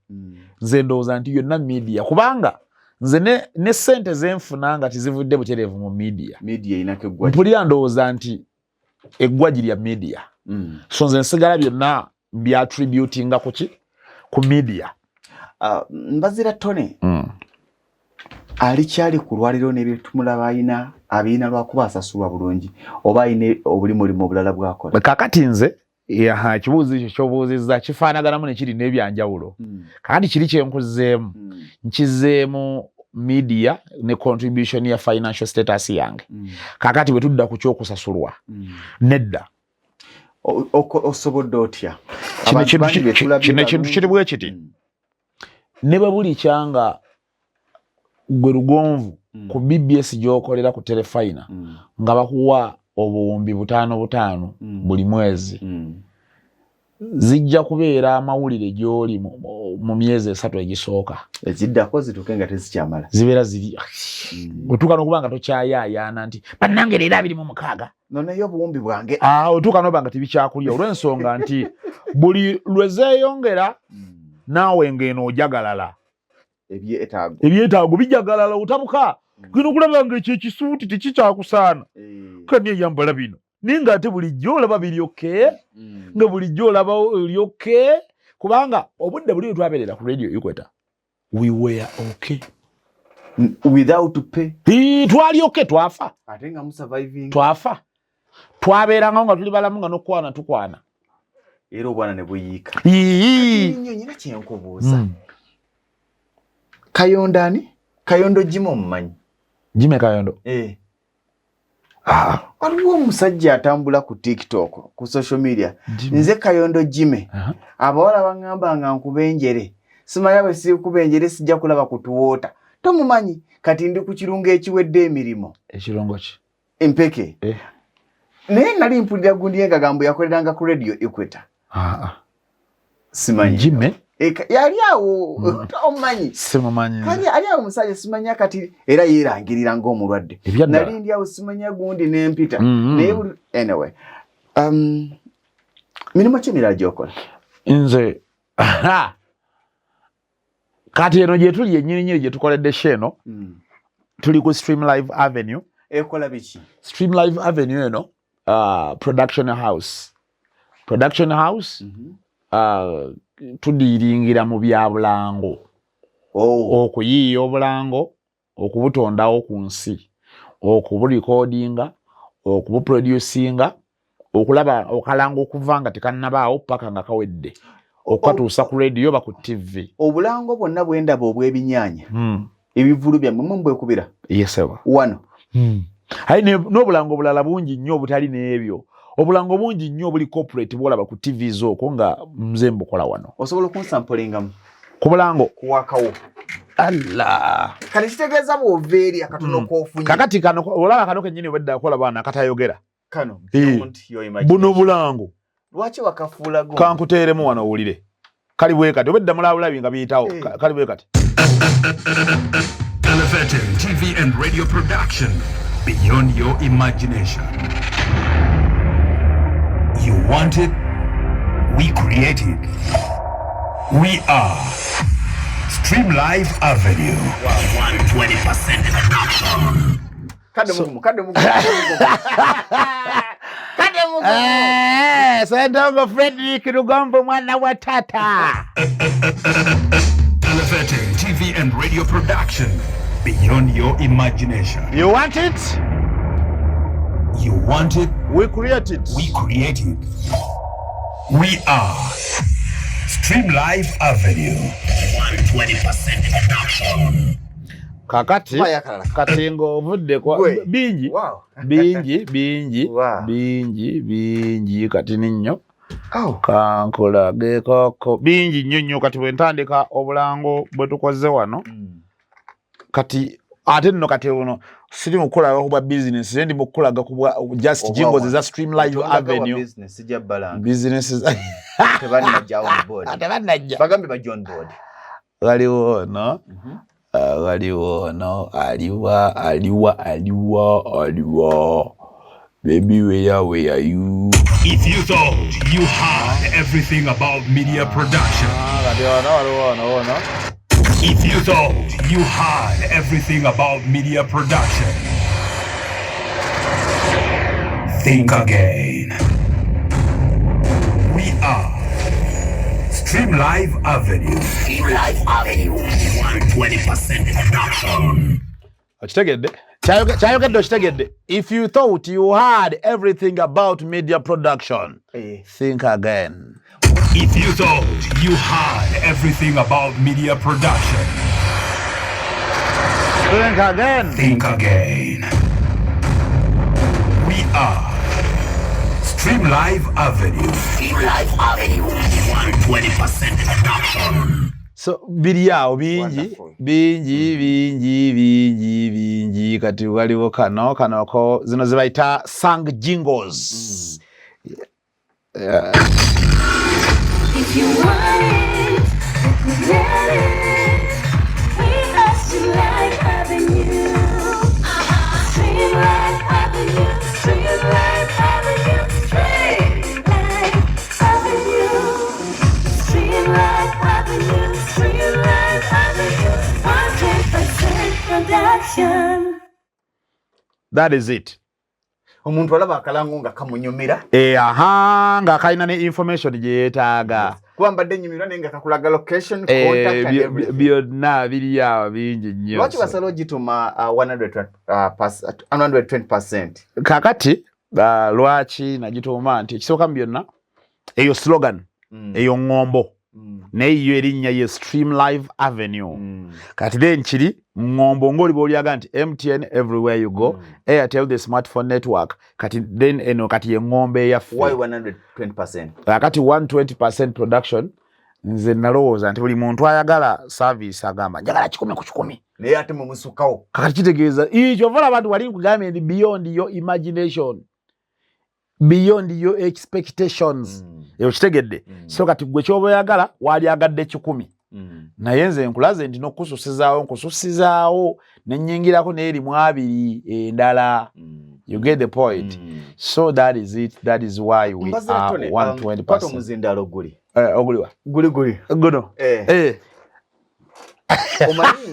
nze ndowooza nti yonna media kubanga nze ne sente zenfuna nga tizivudde butereevu mu media mpulira ndowooza nti eggwagi lya media so nze nsigala byonna byattributinga ku media. Mbaziira Tony alikyali ku lwaliro n'ebitumulaba abina lwakuba asasulwa bulungi oba ayina obuli mulimu obulala bwakola kakati nze kibuuzo ekyo ky'obuuzizza kifaanaganamu ne kiri n'ebyanjawulo kakati kiri kyenkuzeemu nkizeemu media ne contribution ya financial status yange kakati bwe tudda ku ky'okusasulwa nedda osobodde otya kino ekintu kiri bwe kiti ne bwe buli kyanga gwe lugonvu ku BBS gyokolera ku telefina nga bakuwa obuwumbi 5 buli mwezi zijja kubeera amawulire gyoli mu myezi 3 egisooka eziddako zituke nga tezikyamala zibeera ziri otuuka n'okuba nga tokyayaayaana nti bannange leero 26 noneyo obuwumbi bwange otuuka n'oba nga tebikyakulya olw'ensonga nti buli lwezeeyongera naawe ng'eno ojagalala ebyetaago bijagalala otabuka gino okulaba nga ekyo ekisuuti tekikyakusaana kani eyambala bino naye ng'ate bulijjo olaba biryoke nga bulijjo olaba olyoke kubanga obudde buli twabeerera ku radio Equator we were okay without pay twalyoke twafa ate nga musurviving twafa twabeeranga nga tuli balamu nga n'okwana tukwana era obwana ne buyiika nnyo nyina kyenkubuuza Kayondo Jime omumanyi Jime Kayondo waliwo omusajja atambula ku TikTok ku social media nze Kayondo Jime abawala baŋŋamba nga nkubenjere simanya bwe sikubenjere sijja kulaba kutuwoota tomumanyi kati ndi ku kirungo ekiwedde emirimo ekirongo ki empeke naye nali mpulira gundi yengagambo yakoleranga ku radio Equator simanyi Jime yali awo omumanyi simumanyi kali ali awo omusajja simanya kati era yeerangirira ng'omulwadde nali ndi awo simanya gundi n'empita naye buli anyway mirimu ki emirala gy'okola nze kati eno gye tuli yennyini gye tukoledde sheno tuli ku Stream Live Avenue ekola biki Stream Live Avenue eno production house tudiringira mu byabulango okuyiiya obulango okubutondawo ku nsi okuburekodinga okubuproducinga okulaba okalango okuva nga tekannabaawo paka nga kawedde okukatuusa ku radio ba ku TV obulango bwonna bwendaba obw'ebinyaanya ebivulu byammwe mubwekubira yeseba wano ayi n'obulango bulala bungi nnyo obutali n'ebyo obulango bungi nnyo buli corporate bwolaba ku TV zoko nga mze mbukola wano osobola okunsampulingamu ku bulango kuwakawo Allah kati kitegeeza bw'oveeri akatono k'ofunye kakati kano olaba kano kennyini obwedda akola bwana akatayogera kano buno bulango lwaki wakafuula go kankuteeremu wano owulire kali bwe kati obwedda mulabulabi nga biyitawo kali bwe kati Elevating TV and radio production beyond your imagination. You want it, we create it. We are Stream Live Avenue. 120% production. Sendongo Frederick Rugombo mwana wa tata. Elevating TV and radio production beyond your imagination. You want it? You want it? We create it. We create it. We are Stream Live Avenue. 120% production. Kakati katingo ovudde kwa bingi bingi kati ninyo kankola gekoko bingi nnyo kati bwe ntandika obulango bwe tukoze wano kati ate nno kati uno siri mukola okuba business ndi mukolaga kubwa just jingles za Stream Live Avenue business jabalanga businesses tebana jawo board atabanaja bagambe ba John board waliwo no waliwo no aliwa baby where are you if you thought you had everything about media production if you thought you had everything about media production think again we are Stream Live Avenue. Stream Live Avenue. 120% production. Chitegedde. If you thought you had everything about media production, think again. If you thought you had everything about media production, think again. Think again. We are Stream Live Avenue. Stream Live Avenue. 120% production. So biryao bingi bingi kati waliwo kanoko zino zibayita sang jingles. If you want it, get it. We are still like having you. Stream like having you. Stream like having you. Stream like having you. Stream like having you. Stream like having you. 100% production. That is it. Omuntu alaba akalango nga kamunyumira. Nga kalina ne information gye yeetaaga. Kwambadde nyumira nenga kakulaga location, contact and everything. Byonna biri awo bingi nnyo. Lwaki basala ogituma 120%? Kakati lwaki nagituuma nti ekisooka mu byonna eyo slogan eyo ngombo neyo erinnya ye Stream Live Avenue. Kati then kiri ngombo ngoli bolyaga nti MTN everywhere you go, Airtel the smartphone network. Kati then eno kati ye ngombe yaffe. Why 120%? Kati 120% production nze nalowooza nti buli muntu ayagala service agamba njagala 10 ku 10. Naye ate mu musukawo. Kakati kitegeeza ekyo vala abantu wali nkugambye nti beyond your imagination, beyond your expectations. Eyo kitegedde. So kati gwe kyoba oyagala wali agadde 10. Naye nze nkulaze nti nkususizaawo nennyingirako n'erimu 2 endala. You get the point. So that is it. That is why we are 120%. Pato muzindalo guli. Oguliwa. Guli. Guno. Omanyi.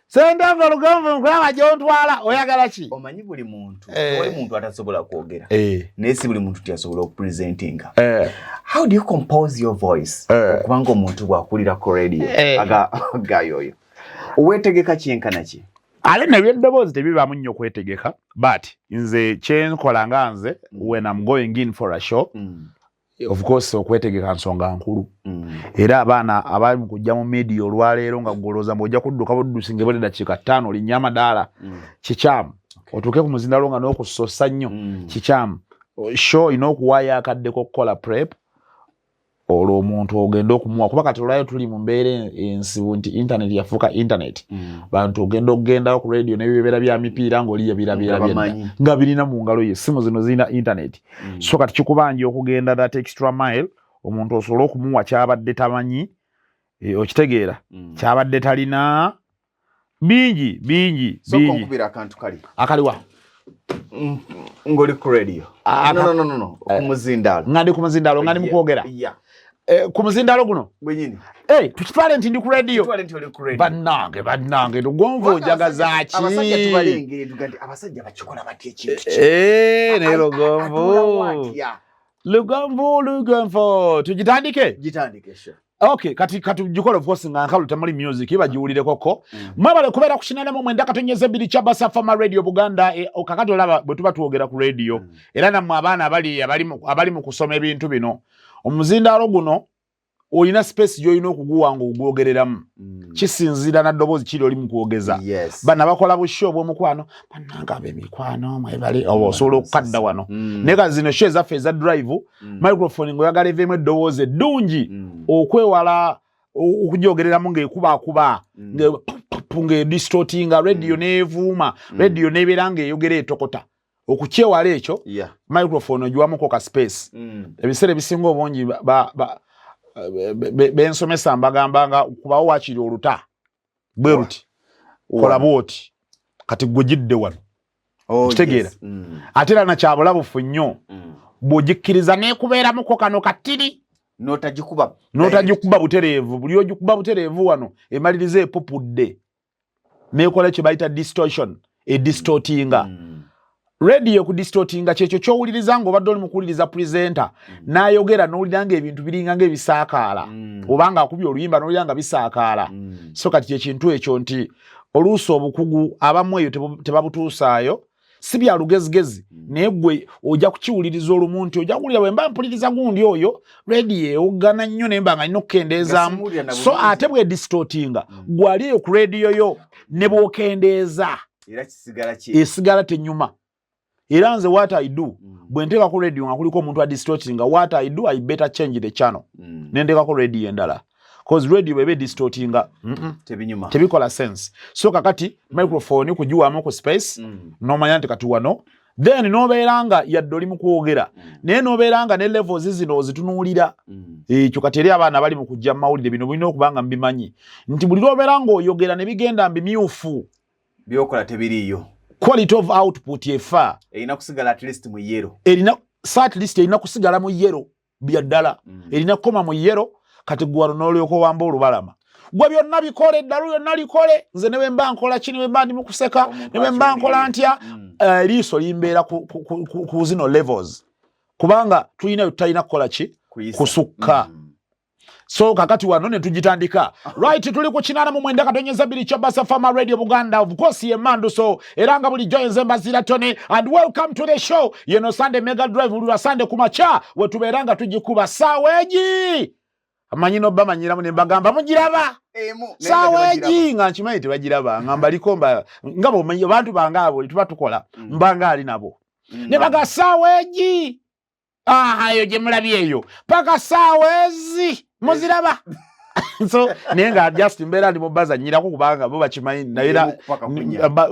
Senda ngo lugambo nkulaba gyontwala oyagala ki? Omanyi buli muntu. Wali muntu atasobola kwogera. Naye si buli muntu tiyasobola okupresentinga. How do you compose your voice? Kubanga omuntu bwakulira ku radio. Gayoyo. Owetegeka kyenkana ki? Ale ne by'eddoboozi tebibaamu nnyo kwetegeka, but nze kyenkola nga nze when I'm going in for a show, of course okwetegeka nsonga nkulu. Era abaana abali mu kujja mu media olwaleero nga goloza mbojja kudduka buddusinge bwe dakiika 5 linnya madaala kikyamu. Otuuke ku muzindalo nga n'okusossa nnyo kikyamu. Show ina okuwaayo akaddeko okukola prep. Olwo omuntu ogenda okumuwa kuba kati olwayo tuli mu mbeera ensibu nti internet yafuuka internet. Bantu ogenda ku radio n'ebibeera bya mipiira ng'oliya birabira byonna nga birina mu ngalo ye, simu zino zirina internet. So kati kikubanja okugenda that extra mile omuntu osobola okumuwa kyabadde tamanyi, okitegeera kyabadde talina bingi. So konkubira akantu kali. Akaliwa. Ngoli ku radio. No. Kumuzindalo. Ngandi kumuzindalo ngandi mukwogera. Kumuzindalo guno. Bwenyini. Tukitwale nti ndi ku radio. Bannange lugonvo njagazaaki. Abasajja tubalengere tugandi abasajja bakikola batya ekintu. Ne lugonvo. Tugitandike? Gitandike sho. Okay, kati jikola of course nga nkalu tamali music iba jiwulire koko. Mwabale kubeera ku 89.2 Chaba Safama Radio Buganda okakati olaba bwe tuba tuwogera ku radio. Era namwe abaana abali mu kusoma ebintu bino. Omuzindalo guno olina space gy'olina okuguwanga ogwogereramu. Kisinzira na ddoboozi kiri oli mu kwogeza. Bana bakola busho bw'omukwano bannanga ab'emikwano mwebale osobola okukadda wano. Neka zino show ezaffe eza drive microphone ng'oyagala eveemu eddoboozi eddungi okwewala okugyogereramu ng'ekuba ng'edistortinga radio n'evuuma radio n'ebeera ng'eyogera etokota. Okukyewala ekyo microphone ogiwamuko ka space. Ebiseera ebisinga obungi bensomesa mbagambanga kubawo wakiri oluta bwe ruti kola bwoti kati gwegidde wano kitegeera ate era nakyabulabufu nnyo bw'ogikkiriza n'ekubeeramuko kano katiri n'otagikuba butereevu buli ogikuba butereevu wano emaliriza epupudde n'ekola kye bayita distortion edistortinga. Radio ku distortinga kyekyo kyowuliriza ng'obadde oli mu kuwuliriza presenter n'ayogera n'owulira ng'ebintu biringa ng'ebisaakaala obanga akubye oluyimba n'owulira nga bisaakaala. So kati ekintu ekyo nti oluusi obukugu abamu eyo tebabutuusaayo si bya lugezigezi naye gwe ojja kukiwuliriza olumu nti ojja kuwulira bwe mba mpuliriza gundi oyo radio ewoggana nnyo naye mba nga nina okukendeezaamu. So ate bwe distortinga gwali eyo ku radio yo ne bw'okendeeza esigala tenyuma. Era nze what I do bwe nteeka ku radio nga kuliko omuntu adistortinga what I do I better change the channel. Nendeka ku radio endala cause radio bebe distortinga tebinyuma tebikola sense so kakati microphone kujuwamu ku space nomanya nti kati wano then nobeeranga yaddoli mu kwogera naye nobeeranga ne levels zino zitunulira ekyo kati eri abaana bali mu kujja mawulire bino bulina okubanga mbimanyi nti buli lwobeeranga oyogera ne bigenda mbimyufu byokola tebiriyo quality of output yefa erina kusigala at least mu yero at least erina kusigala mu yero byaddala erina koma mu yero kati gwano n'olyoko wamba olubalama gwe byonna bikole eddalu yonna likole nze ne bwe mba nkola ki ne bwe mba ndi mu kuseka ne bwe mba nkola ntya liiso limbeera ku zino levels kubanga tulina tutalina kukola ki kusukka so kakati wano ne tugitandika right tuli ku 89.2 Chabasa Farmer Radio Buganda of course ye mandu so eranga buli joins Mbaziira Tony and welcome to the show Sunday Mega Drive ulwa Sunday kumacha wetuberanga tujikuba saweji amanyino bamanyira mune bagamba mugiraba saweji nga nchimayi tebagiraba ngamba likomba ngabo manyi bantu bangabo tuba tukola mbanga ali nabo ne baga saweji ayo je mulabyeyo paka sawezi muziraba so nenga just mbera ndi mubaza nyira ko kubanga bo bachimayi naira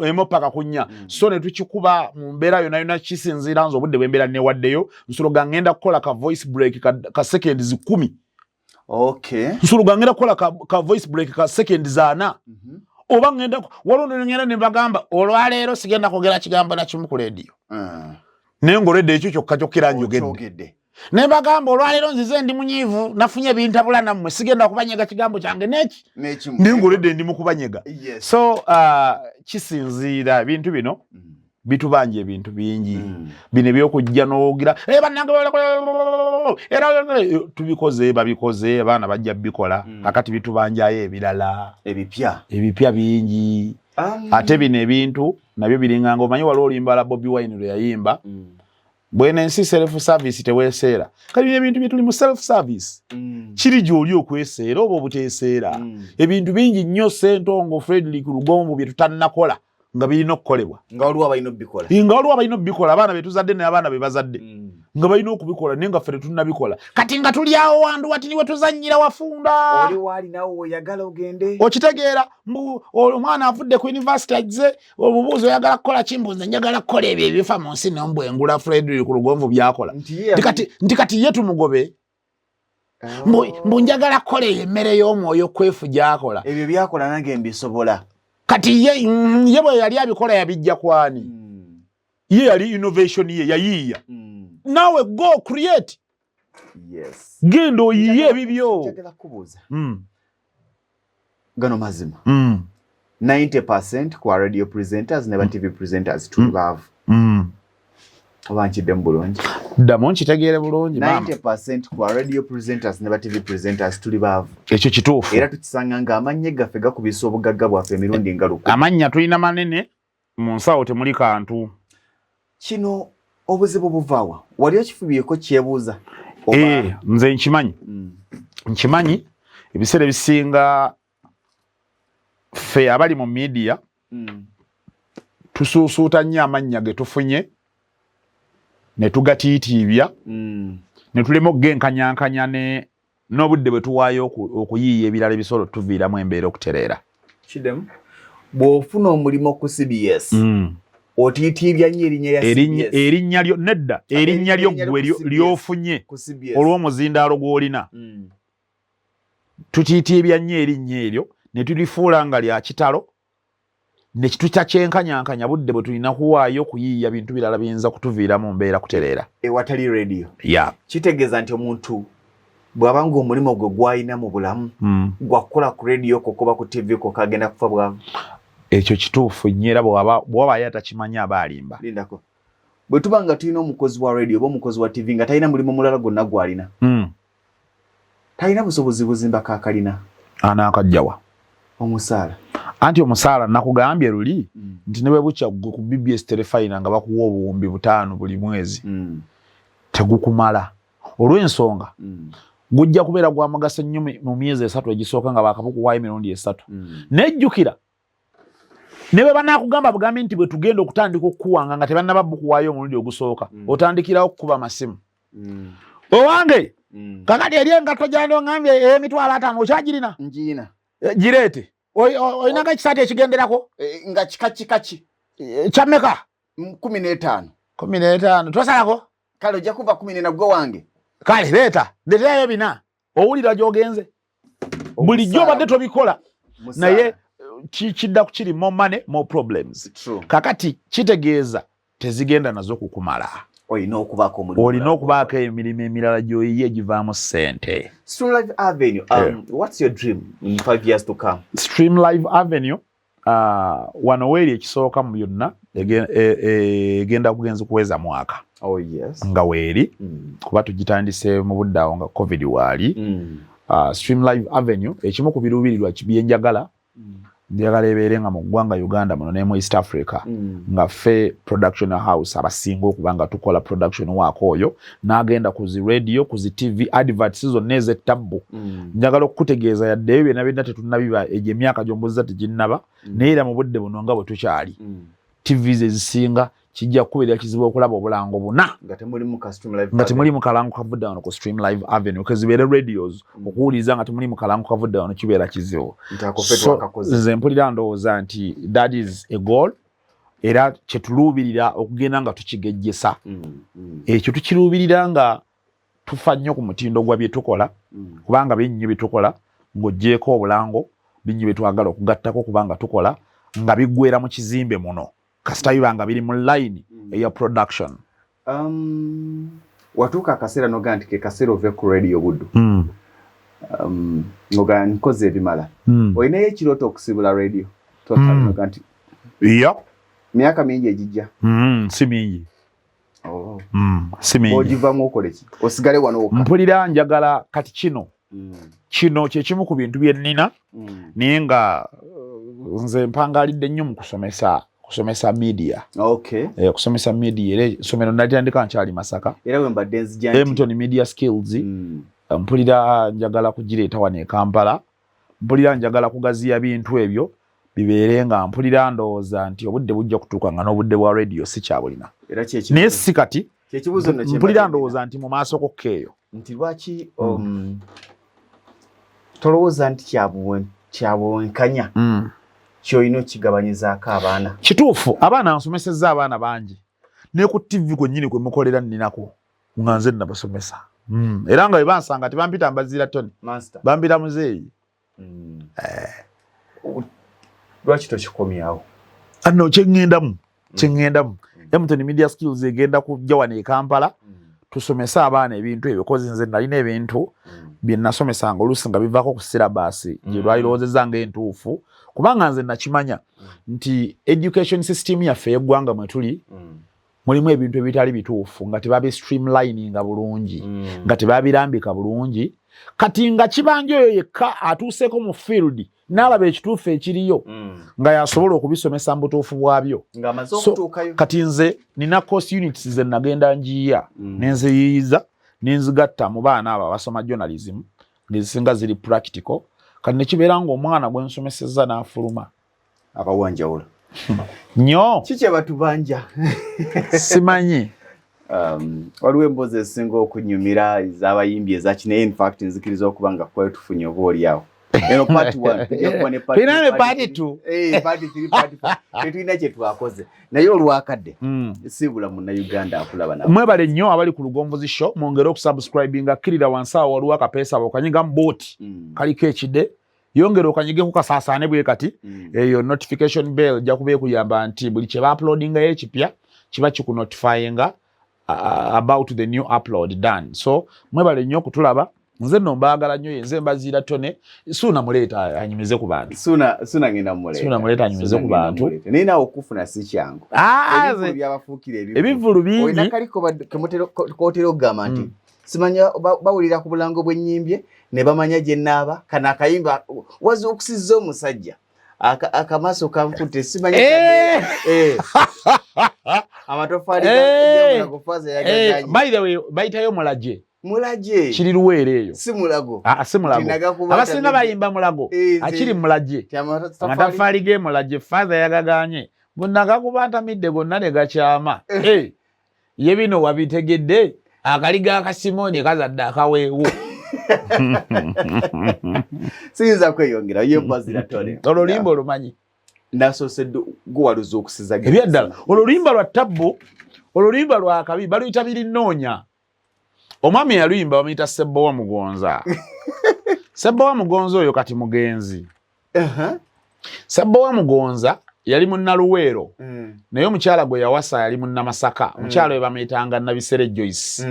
emo paka kunya so ne tukikuba mu mbera yona yona kisinzira nzo budde bwembera ne waddeyo nsuloga ngenda kukola ka voice break ka seconds 10 okay nsuloga ngenda kukola ka voice break ka seconds 4 oba ngenda walondo ngenda ne bagamba olwaleero sigenda kogera kigambo na kimu ku radio nengoredde ekyo kyokka kyokira njogedde ne bagamba olwaleero nzize ndi munyivu nafunye bintabula nammwe sigenda kubanyega kigambo kyange neki nengoredde ndi mukubanyega so kisinziira ebintu bino bitubanje ebintu bingi bine byokujja n'ogira bannange tubikoze babikoze abaana bajja bikola akati bitubanjayo ebirala ebipya bingi ate bino ebintu nabyo biringanga omanyi waliwo olimbala Bobi Wine lwe yayimba bwene ensi self service teweseera kali ebintu bye tuli mu self service kiri gy'oli okweseera oba obuteeseera ebintu bingi nnyo Ssentongo Frederick Lugombo bye tutannakola nga birina okukolebwa nga waliwo abalina obbikola abaana betuzadde n'abaana be bazadde nga balina okubikola naye nga ffe tetunnabikola kati nga tuli awo wandu wati niwe tuzannyira wafunda oli waali nawe oyagala ogende okitegeera omwana avudde ku university ajze obubuuzi oyagala kukola kimbuze njagala kukola ebyo ebifa mu nsi nombwengula Frederick Lugombo byakola nti kati ye tumugobe mbu njagala kukola emmere y'omwoyo kwefu gyakola ebyo byakola nange mbisobola kati ye bwe yali abikola yabijja kwani ye yali innovation ye yayiya nawe go create genda oyiye ebibyo gano mazima 90% kwa radio presenters ne TV presenters tubaavu abankidde mu bulungi ddamu nkitegeere bulungi 90% kwa radio presenters ne TV presenters tuli baavu ekyo kituufu era tukisanga nga amannye gaffe gakubisa obugagga bwaffe emirundi nga lukumi amannya tulina manene mu nsawo temuli kantu kino obuzibu buvaawa wali okifubyeko kyebuuza nze nkimanyi ebiseera ebisinga ffe abali mu media tusuusuuta nnyo amannya ge tufunye ne tugatiitiibya ne tulema okugenkanyankanya n'obudde bwe tuwaayo okuyiiya ebirala ebisolo tuviiramu embeera okutereera kidemu bw'ofuna omulimu ku CBS otiitiibya nnyo erinnya lyo nedda erinnya lyo gwe lyofunye olw'omuzindaalo gw'olina tutiitiibya nnyo erinnya eryo ne tulifuula nga lya kitalo ne tutakyenkanyankanya budde bwe tulina kuwaayo okuyiiya bintu birala biyinza kutuviiramu mbeera kutereera ewatali radio kitegeeza nti omuntu bw'abanga omulimu gwe gwalina mu bulamu gwakukola ku radio kokuba ku TV ko kagenda kufa bwavu ekyo kituufu nnyo era bw'aba ye atakimanyi aba alimba lindako bwe tuba nga tulina omukozi wa radio oba omukozi wa TV nga talina mulimu mulala gwonna gwalina talina busobozi buzimba kakalina anaakajjawa omusaala anti omusaala nakugambye luli nti ne bwe bukya ku BBS Telefina nga bakuwa obuwumbi 5 buli mwezi tegukumala olw'ensonga gujja kubeera gwamagasa nnyo mu myezi 3 egisooka nga bakabukuwaayo emirundi 3 nejjukira ne bwe banaakugamba bugambe nti bwe tugenda okutandika okukuwanga nga tebannaba bukuwaayo omulundi ogusooka otandikirawo okukuba amasimu owange kakati eri engatto gyando ngambye emitwalo 5 okyagirina njina girete oyinako ekisaati ekigenderako nga kikaki kyameka 15 tosalako kale ojja kuva 14 gwe wange kale leetayo bina owulira gy'ogenze bulijjo obadde tobikola naye kidda kiri more money more problems kakati kitegeeza tezigenda nazo kukumala olina okubaako emirimu emirala gy'oyiye givaamu ssente. Stream Live Avenue, what's your dream in 5 years to come? Stream Live Avenue, wano weeri ekisooka mu byonna egenda kugenza kuweza mwaka. Oh yes. Nga weeri kuba tugitandise mu budde awo nga COVID waali. Stream Live Avenue ekimu ku biruubirirwa byenjagala njagala ebeere nga mu ggwanga Uganda muno ne mu East Africa nga ffe production house abasinga okuba nga tukola production waako oyo n'agenda ku zi radio ku zi TV adverts zonna ez'ettabbu njagala okukutegeeza yadde ebyo byonna tetunnabiba egyo emyaka gy'ombuziza teginnaba naye era mu budde buno nga bwe tukyali TV ezisinga kijja kubeera kizibu okulaba obulango buna nga temuli mu kalango kavudde wano ku Stream Live Avenue kezibeere radios okuwuliriza nga temuli mu kalango kavudde wano kibeera kizibu. Nze mpulira ndowooza nti that is a goal era kyetuluubirira okugenda nga tukigejjesa ekyo tukiruubirira nga tufa nnyo ku mutindo gwa bye tukola kubanga binnyo bye tukola ng'oggyeko obulango binnyo bye twagala okugattako kubanga tukola nga biggweera mu kizimbe muno kasita bibanga biri mu line eya production. Watuuka akaseera noga nti ke kaseera ove ku radio Buddu noga nkoze ebimala olinayo ekirooto okusibula radio noga nti myaka mingi egijja si mingi si mingi ogivamu okole ki osigale wano wokka mpulira njagala kati kino kyekimu ku bintu bye nnina naye nga nze mpangalidde nnyo mu kusomesa media. Okay. Kusomesa media. Era somero natandika nkyali Masaka. Era we mbadde nzijja. Emton Media Skills. Mpulira njagala kugireeta wano e Kampala. Mpulira njagala kugaziya bintu ebyo bibeere nga mpulira ndowooza nti obudde bujja kutuuka nga n'obudde bwa radio si kyabulina. Era kyekibuzo. Naye si kati. Kyekibuzo nno kye. Mpulira ndowooza nti mu maaso kokka eyo. Nti lwaki tolowooza nti kyabuwenkanya. Kyoyino kigabanyizaako abaana. Kituufu abaana nsomesezza abaana bangi. Ne ku TV kwennyini kwe mukolera nninako nga nze nabasomesa. Era nga bwe bansanga tebampita Mbaziira Tony. Bambira muzeeyi. Lwaki tokikomyawo? Anno kyeŋŋendamu. Emton Media Skills egenda kujja wano e Kampala. Tusomesa abaana ebintu ebyo kozi nze nalina ebintu bye nasomesanga oluusi nga bivaako ku sirabaasi gye lwalirowoozezza ng'entuufu. Kubanga nze nakimanya nti education system yaffe y'eggwanga mwe tuli mulimu ebintu ebitali bituufu nga tebabi streamlininga bulungi nga tebabirambika bulungi kati nga kibanja oyo yekka atuuseeko mu field n'alaba ekituufu ekiriyo nga yasobola okubisomesa mu butuufu bwabyo. Kati nze nina course units ze nagenda njiya nenziyiiza nenzigatta mu baana abo abasoma journalism ngezisinga ziri practical kati nekibeera ng'omwana gwe nsomesezza n'afuluma akawanjawulo nnyo kiki abatubanja simanyi. Waliwo emboozi ezisinga okunyumira ez'abayimbi ezakinaye in fact nzikiriza okuba nga kuba tufunye oba oli awo. Eno part 1 tulina ne part 2 part 3 part 4 tetulina kye twakoze naye olwakadde siibula munnayuganda akulaba nabo. Mwebale nnyo abali ku Lugonvuzi Show mwongere okusubscribinga akkirira wansi awo waliwo akapeesa okanyiga mu booti kaliko ekide yongera okanyigeko kasaasaane bwe kati eyo notification bell ejja kuba ekuyamba nti buli kye bauploadingayo ekipya kiba kikunotifyinga about the new upload done. So mwebale nnyo okutulaba. Nze nno mbaagala nnyo yenze Mbaziira Tone. Suuna muleeta anyumize ku bantu. Suuna ngenda muleeta. Suuna muleeta anyumize ku bantu. Naye naawe okufuna si kyangu. Ebivulu byabafuukira ebivulu bingi. Olina kaliko kootera okugamba nti simanya bawulira ku bulango bw'ennyimbye ne bamanya gye nnaaba kana akayimba wazuukusizza omusajja akamaaso kankutte simanya amatofaali gamunagofaza yagaganye. By the way bayitayo Mulaje. Mulaje kiri Luweero eyo si Mulago. Si Mulago abasinga bayimba Mulago akiri Mulaje amatafaali ge Mulaje father yagaganye bonna gakubantamidde gonna ne gakyama ye bino wabitegedde akaliga akasimoni kazadde akaweewo siyinza kweyongera ye Mbaziira Tony olulumba olumanyi nasoose guwaluza okusiza ebyaddala olulumba lwa ttabbu olulumba lwa kabi baluyita birinoonya omwami yaluyimba bamuyita Ssebbowa Mugonza Ssebbowa Mugonza oyo kati mugenzi Ssebbowa Mugonza yali munnaluweero naye omukyala gwe yawasa yali munnamasaka omukyala we bamuyitanga Nabisere Joyce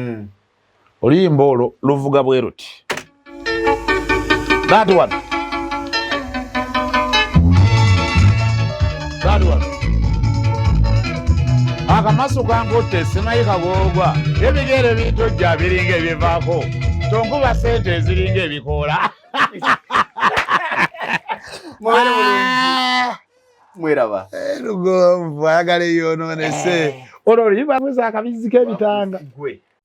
oluyimba olwo luvuga bwe ruti that one akamaso kangotte simayi kagoogwa ebigere bitojja biringa ebivaako tonkuba sente eziringa ebikoola mweraba lugonvu ayagala eyonoonese olwo oluyimba mweza akabizi k'ebitanga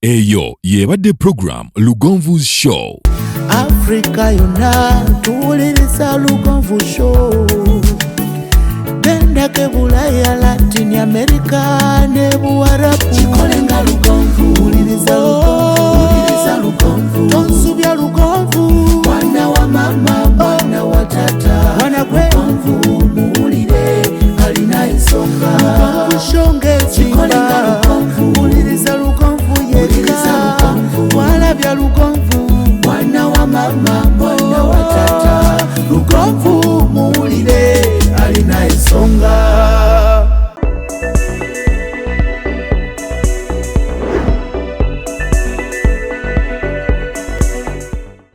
eyo yebadde program Lugonvu's Show. Africa yonna tuwuliriza Lugonvu Show. Genda ke Bulaya, Latin America ne